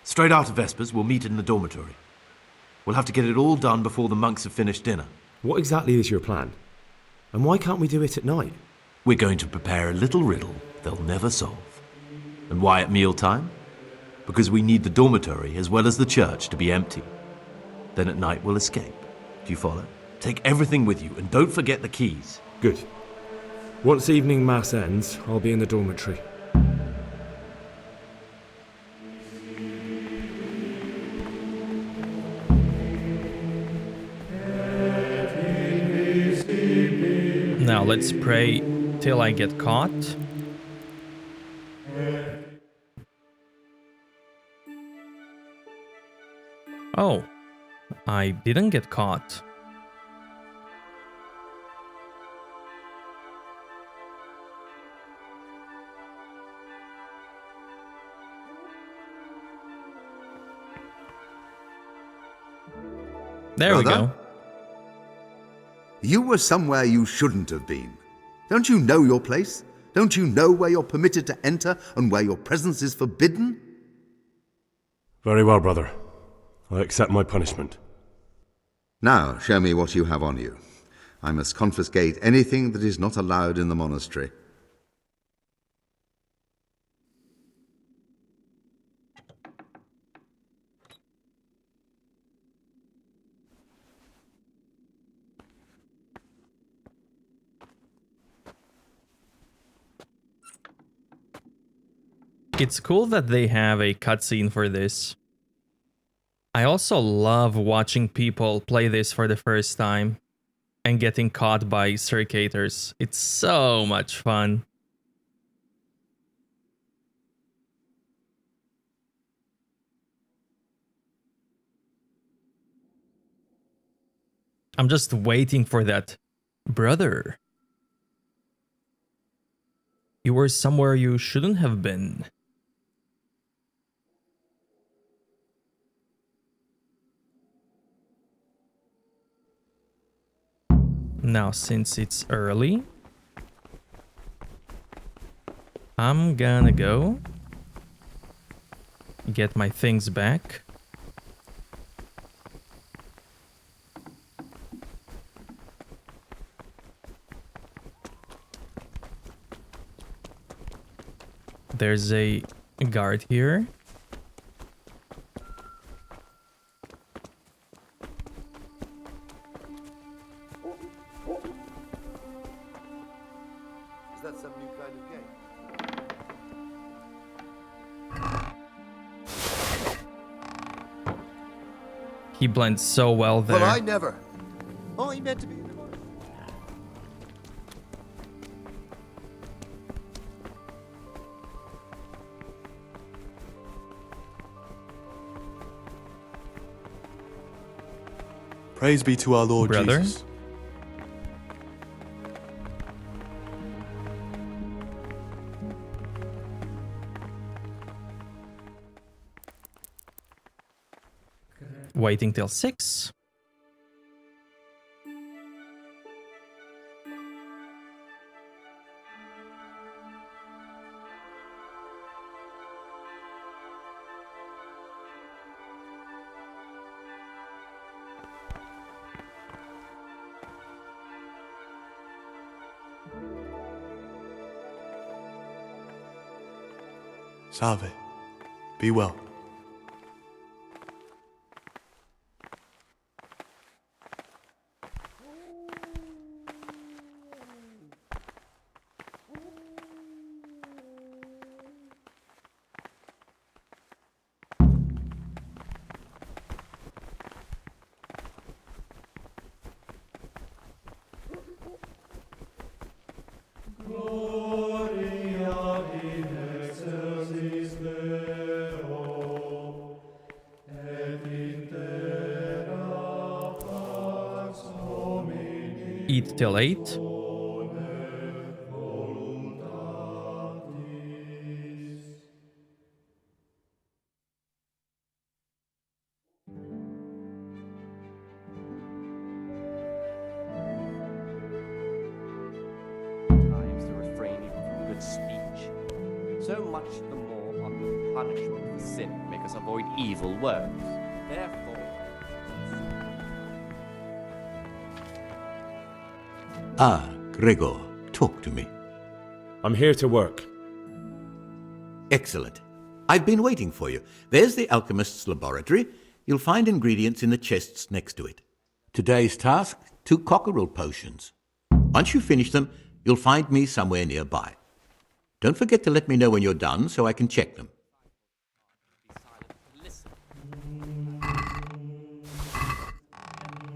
Straight after Vespers, we'll meet in the dormitory. We'll have to get it all done before the monks have finished dinner. What exactly is your plan? And why can't we do it at night? We're going to prepare a little riddle they'll never solve. And why at mealtime? Because we need the dormitory as well as the church to be empty. Then at night we'll escape. Do you follow? Take everything with you and don't forget the keys. Good. Once evening mass ends, I'll be in the dormitory. Now let's pray till I get caught. Oh, I didn't get caught. There we Brother? go. You were somewhere you shouldn't have been. Don't you know your place? Don't you know where you're permitted to enter and where your presence is forbidden? Very well, brother. I accept my punishment. Now, show me what you have on you. I must confiscate anything that is not allowed in the monastery. It's cool that they have a cutscene for this. I also love watching people play this for the first time and getting caught by circuitors. It's so much fun. I'm just waiting for that. Brother, you were somewhere you shouldn't have been. Now, since it's early, I'm gonna go get my things back. There's a guard here. Is that some new kind of game? He blends so well there. Well, I never. Oh, he meant to be in the monastery. Praise be to our Lord Brother? Jesus. Waiting till 6. Salve. Be well. Eat till 8. Times to refrain even from good speech. So much the more ought the punishment for sin make us avoid evil words. Therefore, Ah, Gregor, talk to me. I'm here to work. Excellent. I've been waiting for you. There's the alchemist's laboratory. You'll find ingredients in the chests next to it. Today's task, 2 cockerel potions. Once you finish them, you'll find me somewhere nearby. Don't forget to let me know when you're done so I can check them.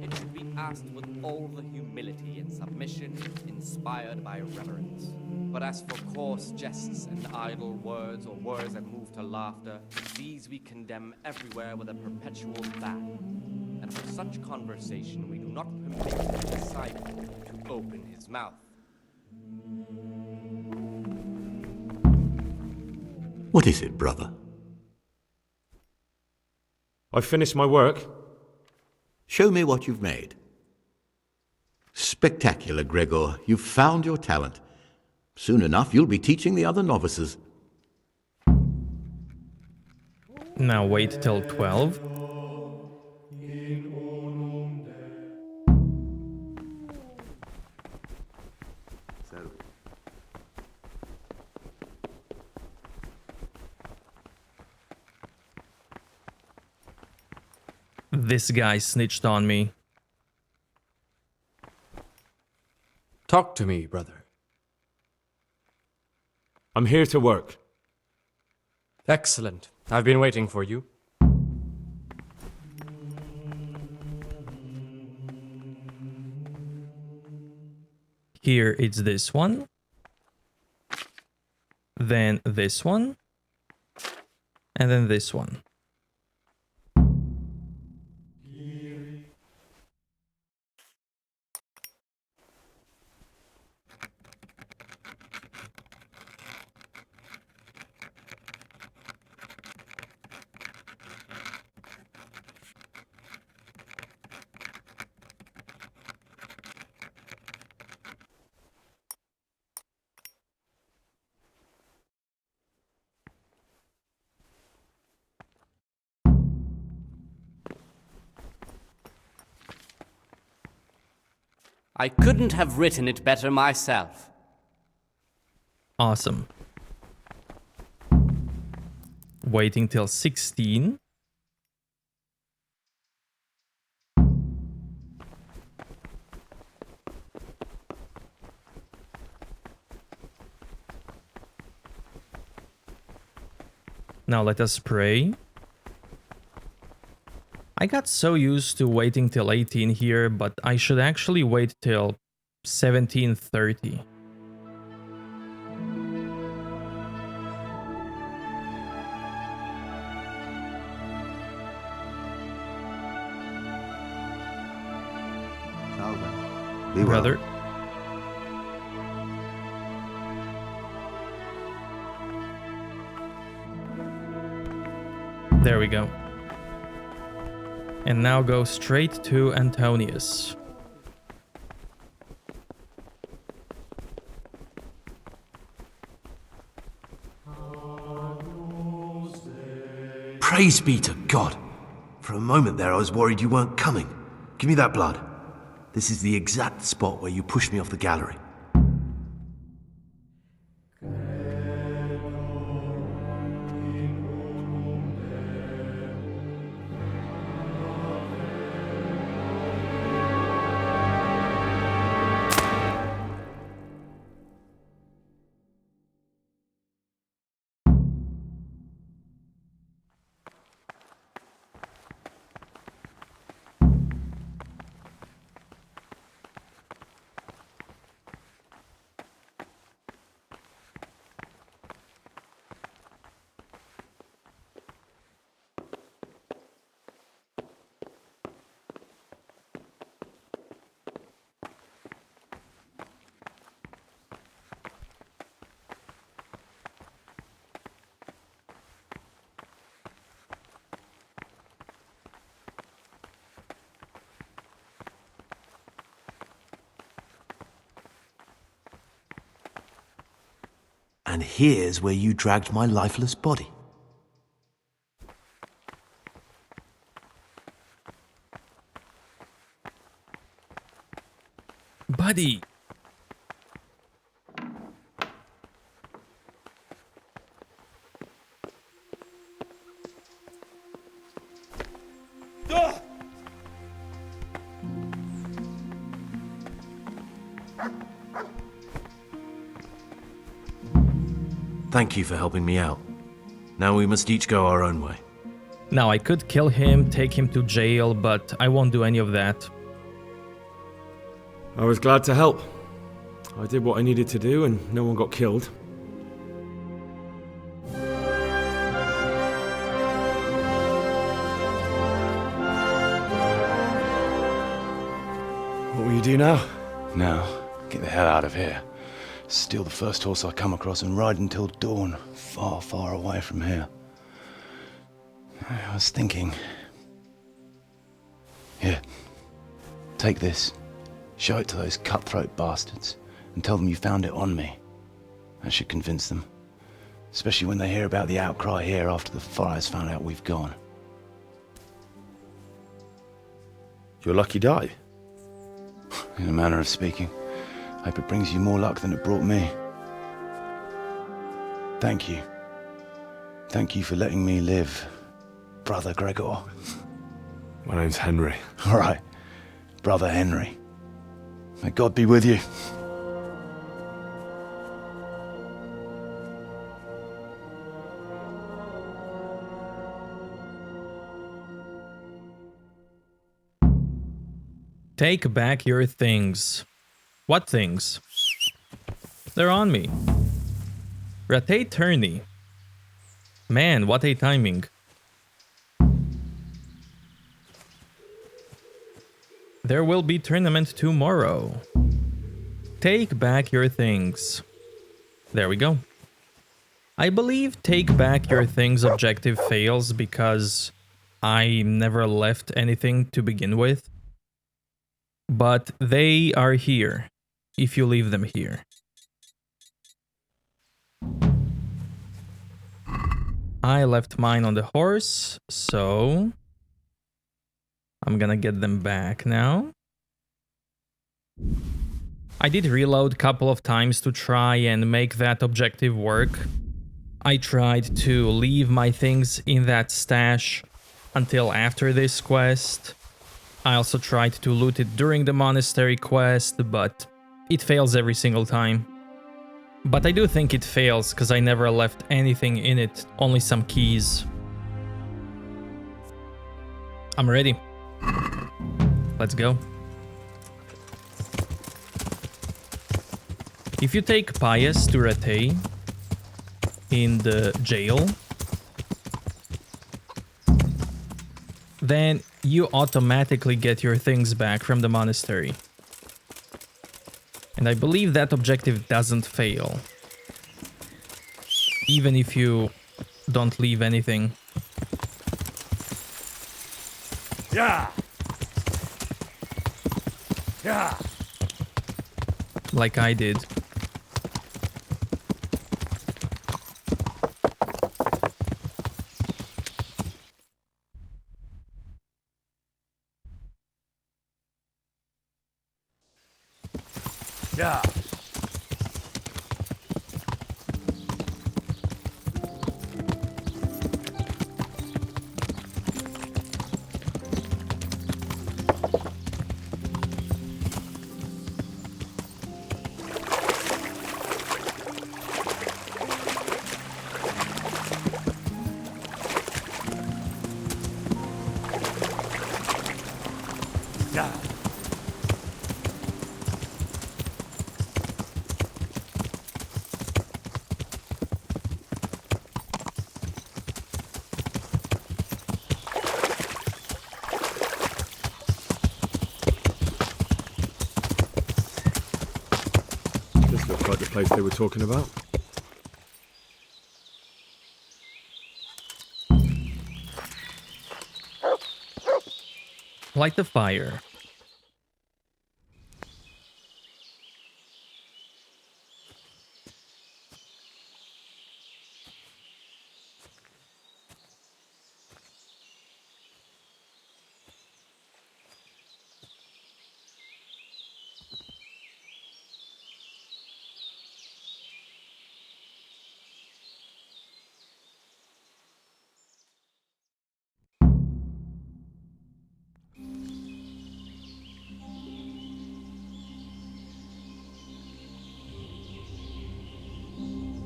it should be asked with all the humility and submission inspired by reverence. But as for coarse jests and idle words, or words that move to laughter, these we condemn everywhere with a perpetual ban. And for such conversation we do not permit the disciple to open his mouth. What is it, brother? I've finished my work. Show me what you've made. Spectacular, Gregor. You've found your talent. Soon enough, you'll be teaching the other novices. Now wait till 12. This guy snitched on me. Talk to me, brother. I'm here to work. Excellent. I've been waiting for you. Here it's this one. Then this one. And then this one. I couldn't have written it better myself. Awesome. Waiting till 16. Now let us pray. I got so used to waiting till 18 here, but I should actually wait till 17:30. Salve. Be well. Brother. There we go. And now go straight to Antonius. Praise be to God! For a moment there I was worried you weren't coming. Give me that blood. This is the exact spot where you pushed me off the gallery. And here's where you dragged my lifeless body. Buddy! Thank you for helping me out. Now we must each go our own way. Now I could kill him, take him to jail, but I won't do any of that. I was glad to help. I did what I needed to do and no one got killed. What will you do now? Now, get the hell out of here. Steal the first horse I come across and ride until dawn, far, far away from here. I was thinking... Here, take this. Show it to those cutthroat bastards and tell them you found it on me. That should convince them. Especially when they hear about the outcry here after the Friars found out we've gone. Your lucky die? In a manner of speaking. Hope it brings you more luck than it brought me. Thank you. Thank you for letting me live, Brother Gregor. My name's Henry. All right, Brother Henry. May God be with you. Take back your things. What things? They're on me. Rate tourney. Man, what a timing. There will be tournament tomorrow. Take back your things. There we go. I believe take back your things objective fails because I never left anything to begin with. But they are here, if you leave them here. I left mine on the horse, so I'm gonna get them back now. I did reload a couple of times to try and make that objective work. I tried to leave my things in that stash until after this quest. I also tried to loot it during the monastery quest, but it fails every single time. But I do think it fails because I never left anything in it, only some keys. I'm ready. Let's go. If you take Pius to Rate in the jail, then you automatically get your things back from the monastery. And I believe that objective doesn't fail. Even if you don't leave anything. Yeah. Yeah. Like I did. Yeah. This looks like the place they were talking about. Light the fire.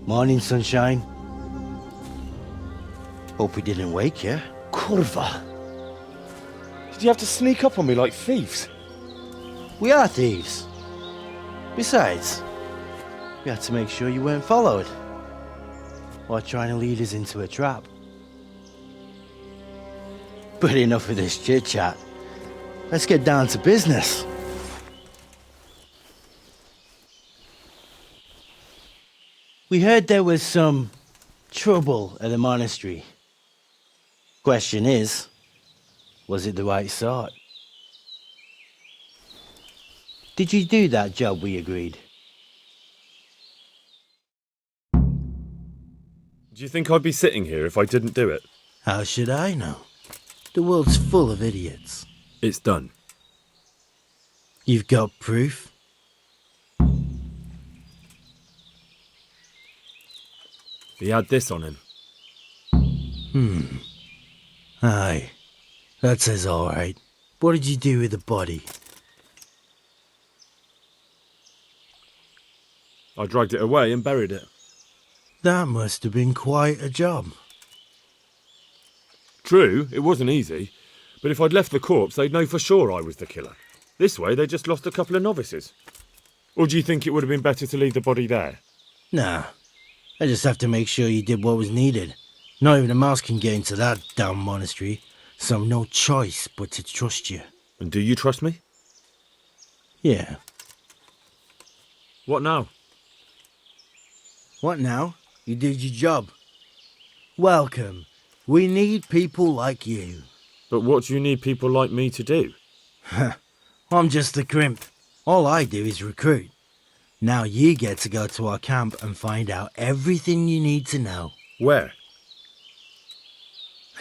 Morning, sunshine. Hope we didn't wake you. Kurva! Did you have to sneak up on me like thieves? We are thieves. Besides, We had to make sure you weren't followed. Or trying to lead us into a trap. But enough of this chit-chat. Let's get down to business. We heard there was some trouble at the monastery. Question is, was it the right sort? Did you do that job we agreed? Do you think I'd be sitting here if I didn't do it? How should I know? The world's full of idiots. It's done. You've got proof? He had this on him. Aye. That says alright. What did you do with the body? I dragged it away and buried it. That must have been quite a job. True, it wasn't easy. But if I'd left the corpse, they'd know for sure I was the killer. This way, they just lost a couple of novices. Or do you think it would have been better to leave the body there? Nah. I just have to make sure you did what was needed. Not even a mouse can get into that damn monastery, so no choice but to trust you. And do you trust me? Yeah. What now? What now? You did your job. Welcome. We need people like you. But what do you need people like me to do? I'm just a crimp. All I do is recruit. Now you get to go to our camp and find out everything you need to know. Where?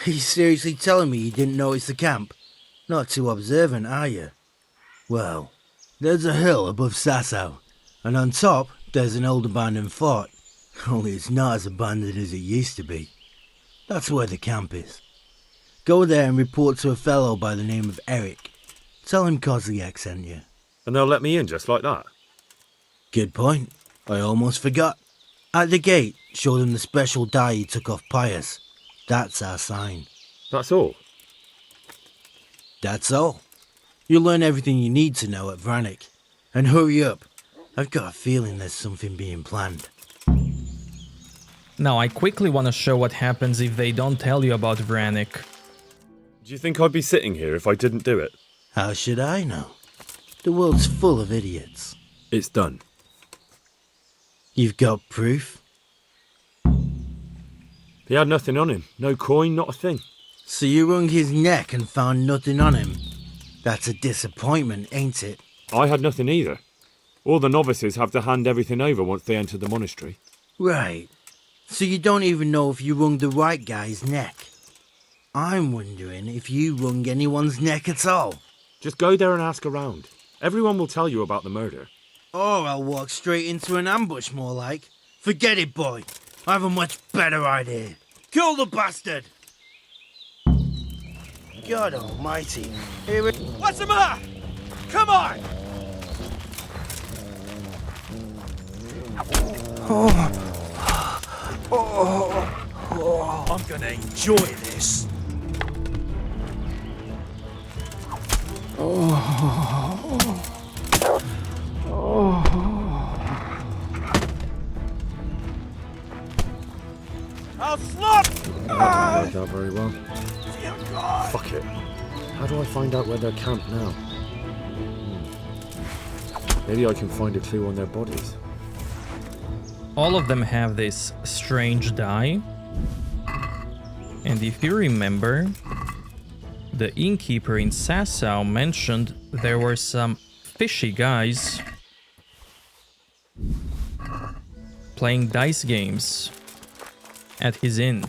Are you seriously telling me you didn't notice the camp? Not too observant, are you? Well, there's a hill above Sasau, and on top there's an old abandoned fort. Only it's not as abandoned as it used to be. That's where the camp is. Go there and report to a fellow by the name of Eric. Tell him Kozliak sent you. And they'll let me in just like that? Good point. I almost forgot. At the gate, show them the special dye you took off Pius. That's our sign. That's all? That's all. You'll learn everything you need to know at Vranik. And hurry up. I've got a feeling there's something being planned. Now, I quickly want to show what happens if they don't tell you about Vranik. Do you think I'd be sitting here if I didn't do it? How should I know? The world's full of idiots. It's done. You've got proof? He had nothing on him. No coin, not a thing. So you wrung his neck and found nothing on him? That's a disappointment, ain't it? I had nothing either. All the novices have to hand everything over once they enter the monastery. Right. So you don't even know if you wrung the right guy's neck. I'm wondering if you wrung anyone's neck at all. Just go there and ask around. Everyone will tell you about the murder. Or I'll walk straight into an ambush, more like. Forget it, boy. I have a much better idea. Kill the bastard! God almighty. What's the matter? Come on! I'm gonna enjoy this. I'll slop! I don't know that very well. Fuck it. How do I find out where they're camped now? Maybe I can find a clue on their bodies. All of them have this strange dye. And if you remember, the innkeeper in Sasau mentioned there were some fishy guys playing dice games at his inn.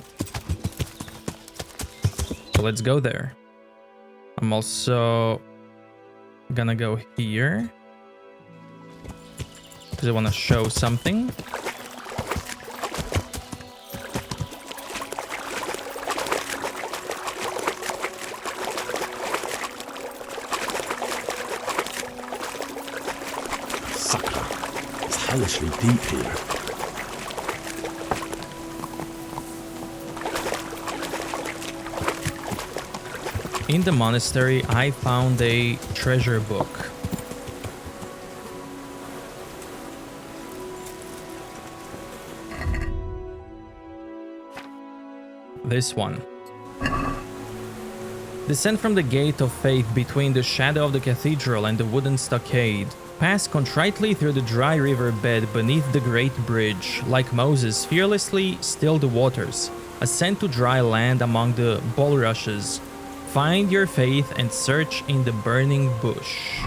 So let's go there. I'm also gonna go here because I want to show something. Sucker. It's hellishly deep here. In the monastery, I found a treasure book. This one. Descend from the gate of faith between the shadow of the cathedral and the wooden stockade. Pass contritely through the dry river bed beneath the great bridge. Like Moses, fearlessly still the waters. Ascend to dry land among the bulrushes. Find your faith and search in the burning bush.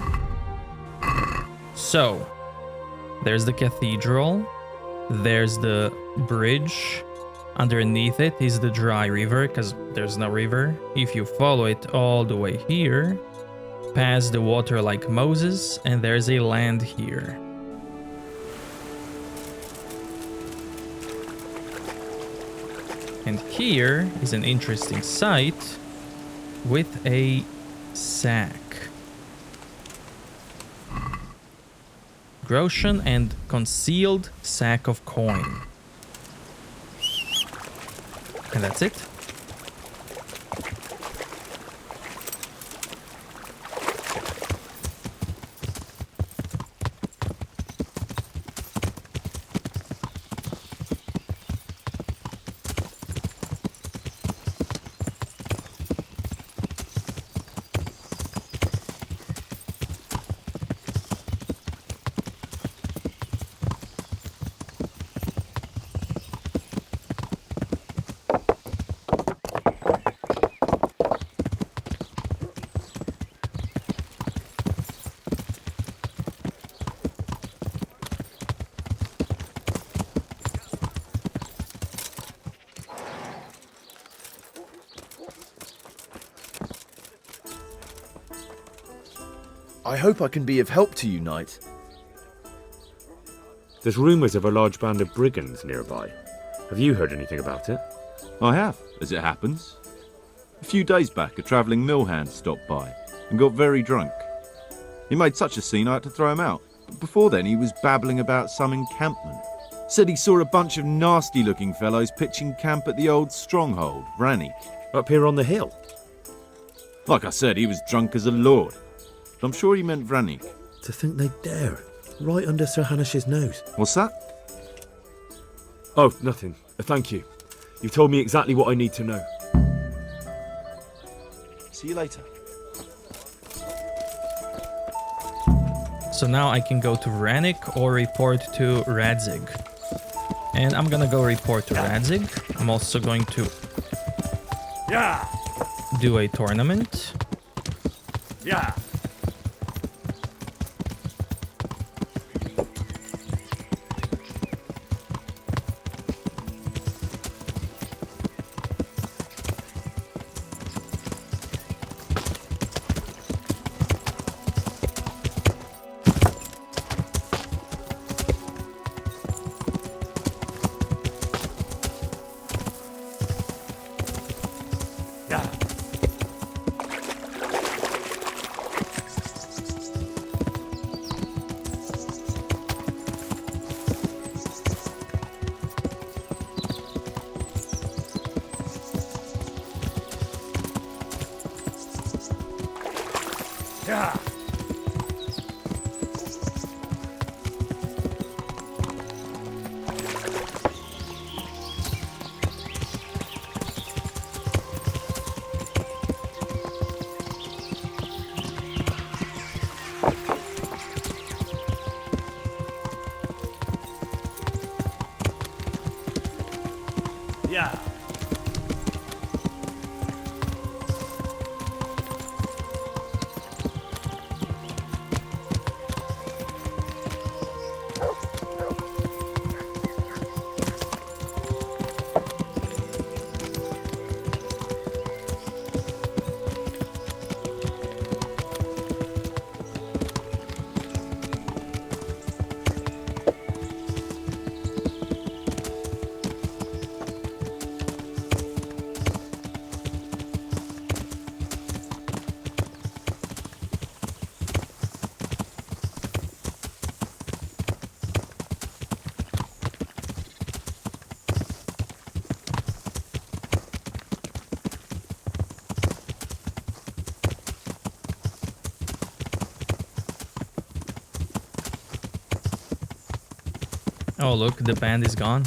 So, there's the cathedral. There's the bridge. Underneath it is the dry river, because there's no river. If you follow it all the way here, past the water like Moses, and there's a land here. And here is an interesting site with a sack. Groschen and concealed sack of coin. And that's it. I hope I can be of help to you, Knight. There's rumours of a large band of brigands nearby. Have you heard anything about it? I have, as it happens. A few days back, a travelling mill hand stopped by and got very drunk. He made such a scene I had to throw him out. But before then, he was babbling about some encampment. Said he saw a bunch of nasty-looking fellows pitching camp at the old stronghold, Rannick. Up here on the hill? Like I said, he was drunk as a lord. But I'm sure he meant Rannick. To think they dare. Right under Sir Hanish's nose. What's that? Oh, nothing. Thank you. You've told me exactly what I need to know. See you later. So now I can go to Rannick or report to Radzig. And I'm gonna go report to Radzig. I'm also going to do a tournament. Yeah. Yeah. Yeah. Oh look, the band is gone.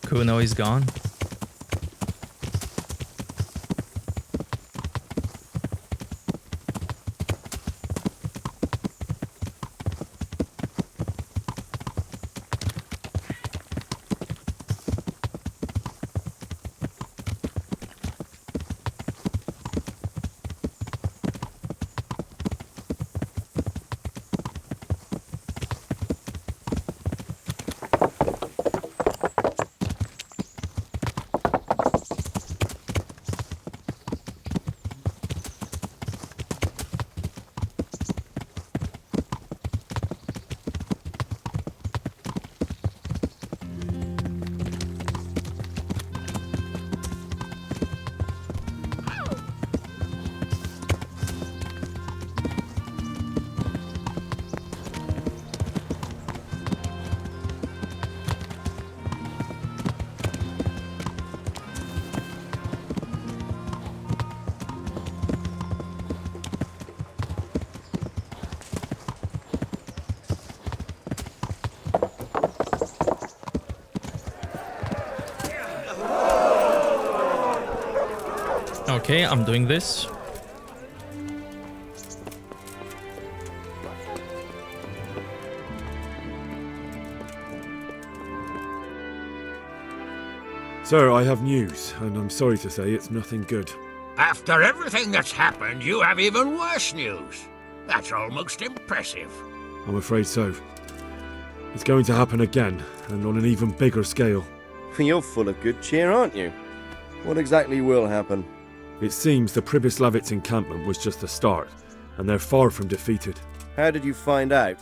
Kuno is gone. Okay, I'm doing this. Sir, I have news, and I'm sorry to say it's nothing good. After everything that's happened, you have even worse news. That's almost impressive. I'm afraid so. It's going to happen again, and on an even bigger scale. You're full of good cheer, aren't you? What exactly will happen? It seems the Pribyslavitz encampment was just the start, and they're far from defeated. How did you find out?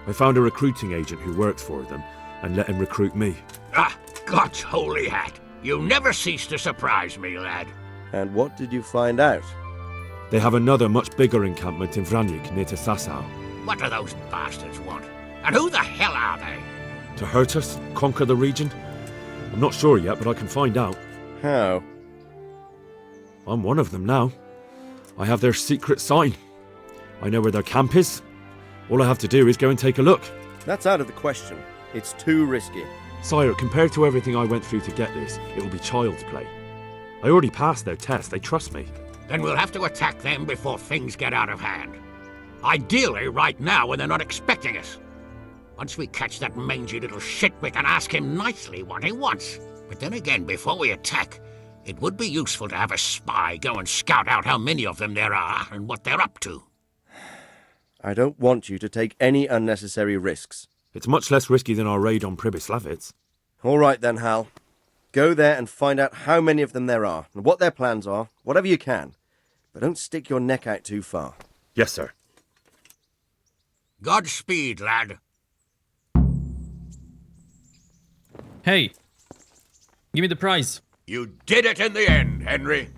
I found a recruiting agent who works for them, and let him recruit me. Ah, God's holy hat. You never cease to surprise me, lad. And what did you find out? They have another much bigger encampment in Vranyk near to Sasau. What do those bastards want? And who the hell are they? To hurt us? Conquer the region? I'm not sure yet, but I can find out. How? I'm one of them now. I have their secret sign. I know where their camp is. All I have to do is go and take a look. That's out of the question. It's too risky. Sire, compared to everything I went through to get this, it will be child's play. I already passed their test. They trust me. Then we'll have to attack them before things get out of hand. Ideally, right now when they're not expecting us. Once we catch that mangy little shit, we can ask him nicely what he wants. But then again, before we attack, it would be useful to have a spy go and scout out how many of them there are and what they're up to. I don't want you to take any unnecessary risks. It's much less risky than our raid on Pribyslavitz. All right then, Hal. Go there and find out how many of them there are, and what their plans are, whatever you can. But don't stick your neck out too far. Yes, sir. Godspeed, lad. Hey, give me the prize. You did it in the end, Henry.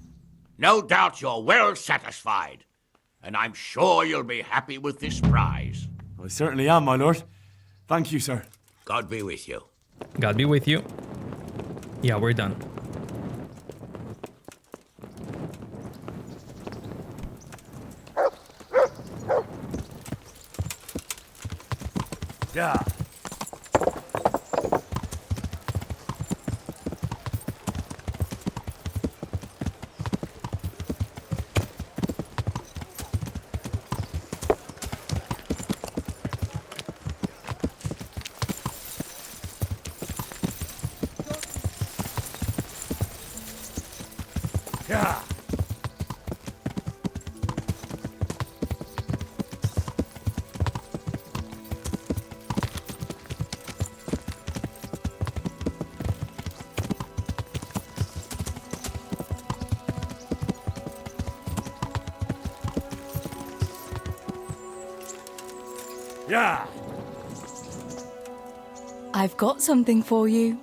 No doubt you're well satisfied. And I'm sure you'll be happy with this prize. I certainly am, my lord. Thank you, sir. God be with you. God be with you. Yeah, we're done. Yeah. Yeah. Yeah. I've got something for you.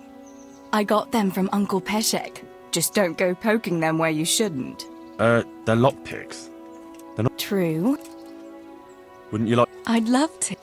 I got them from Uncle Peshek. Just don't go poking them where you shouldn't. They're lockpicks. They're not... True. Wouldn't you like... I'd love to.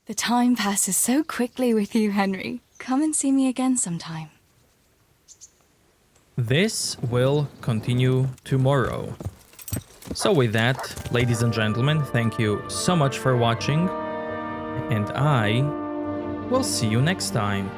The time passes so quickly with you, Henry. Come and see me again sometime. This will continue tomorrow. So with that, ladies and gentlemen, thank you so much for watching, and I will see you next time.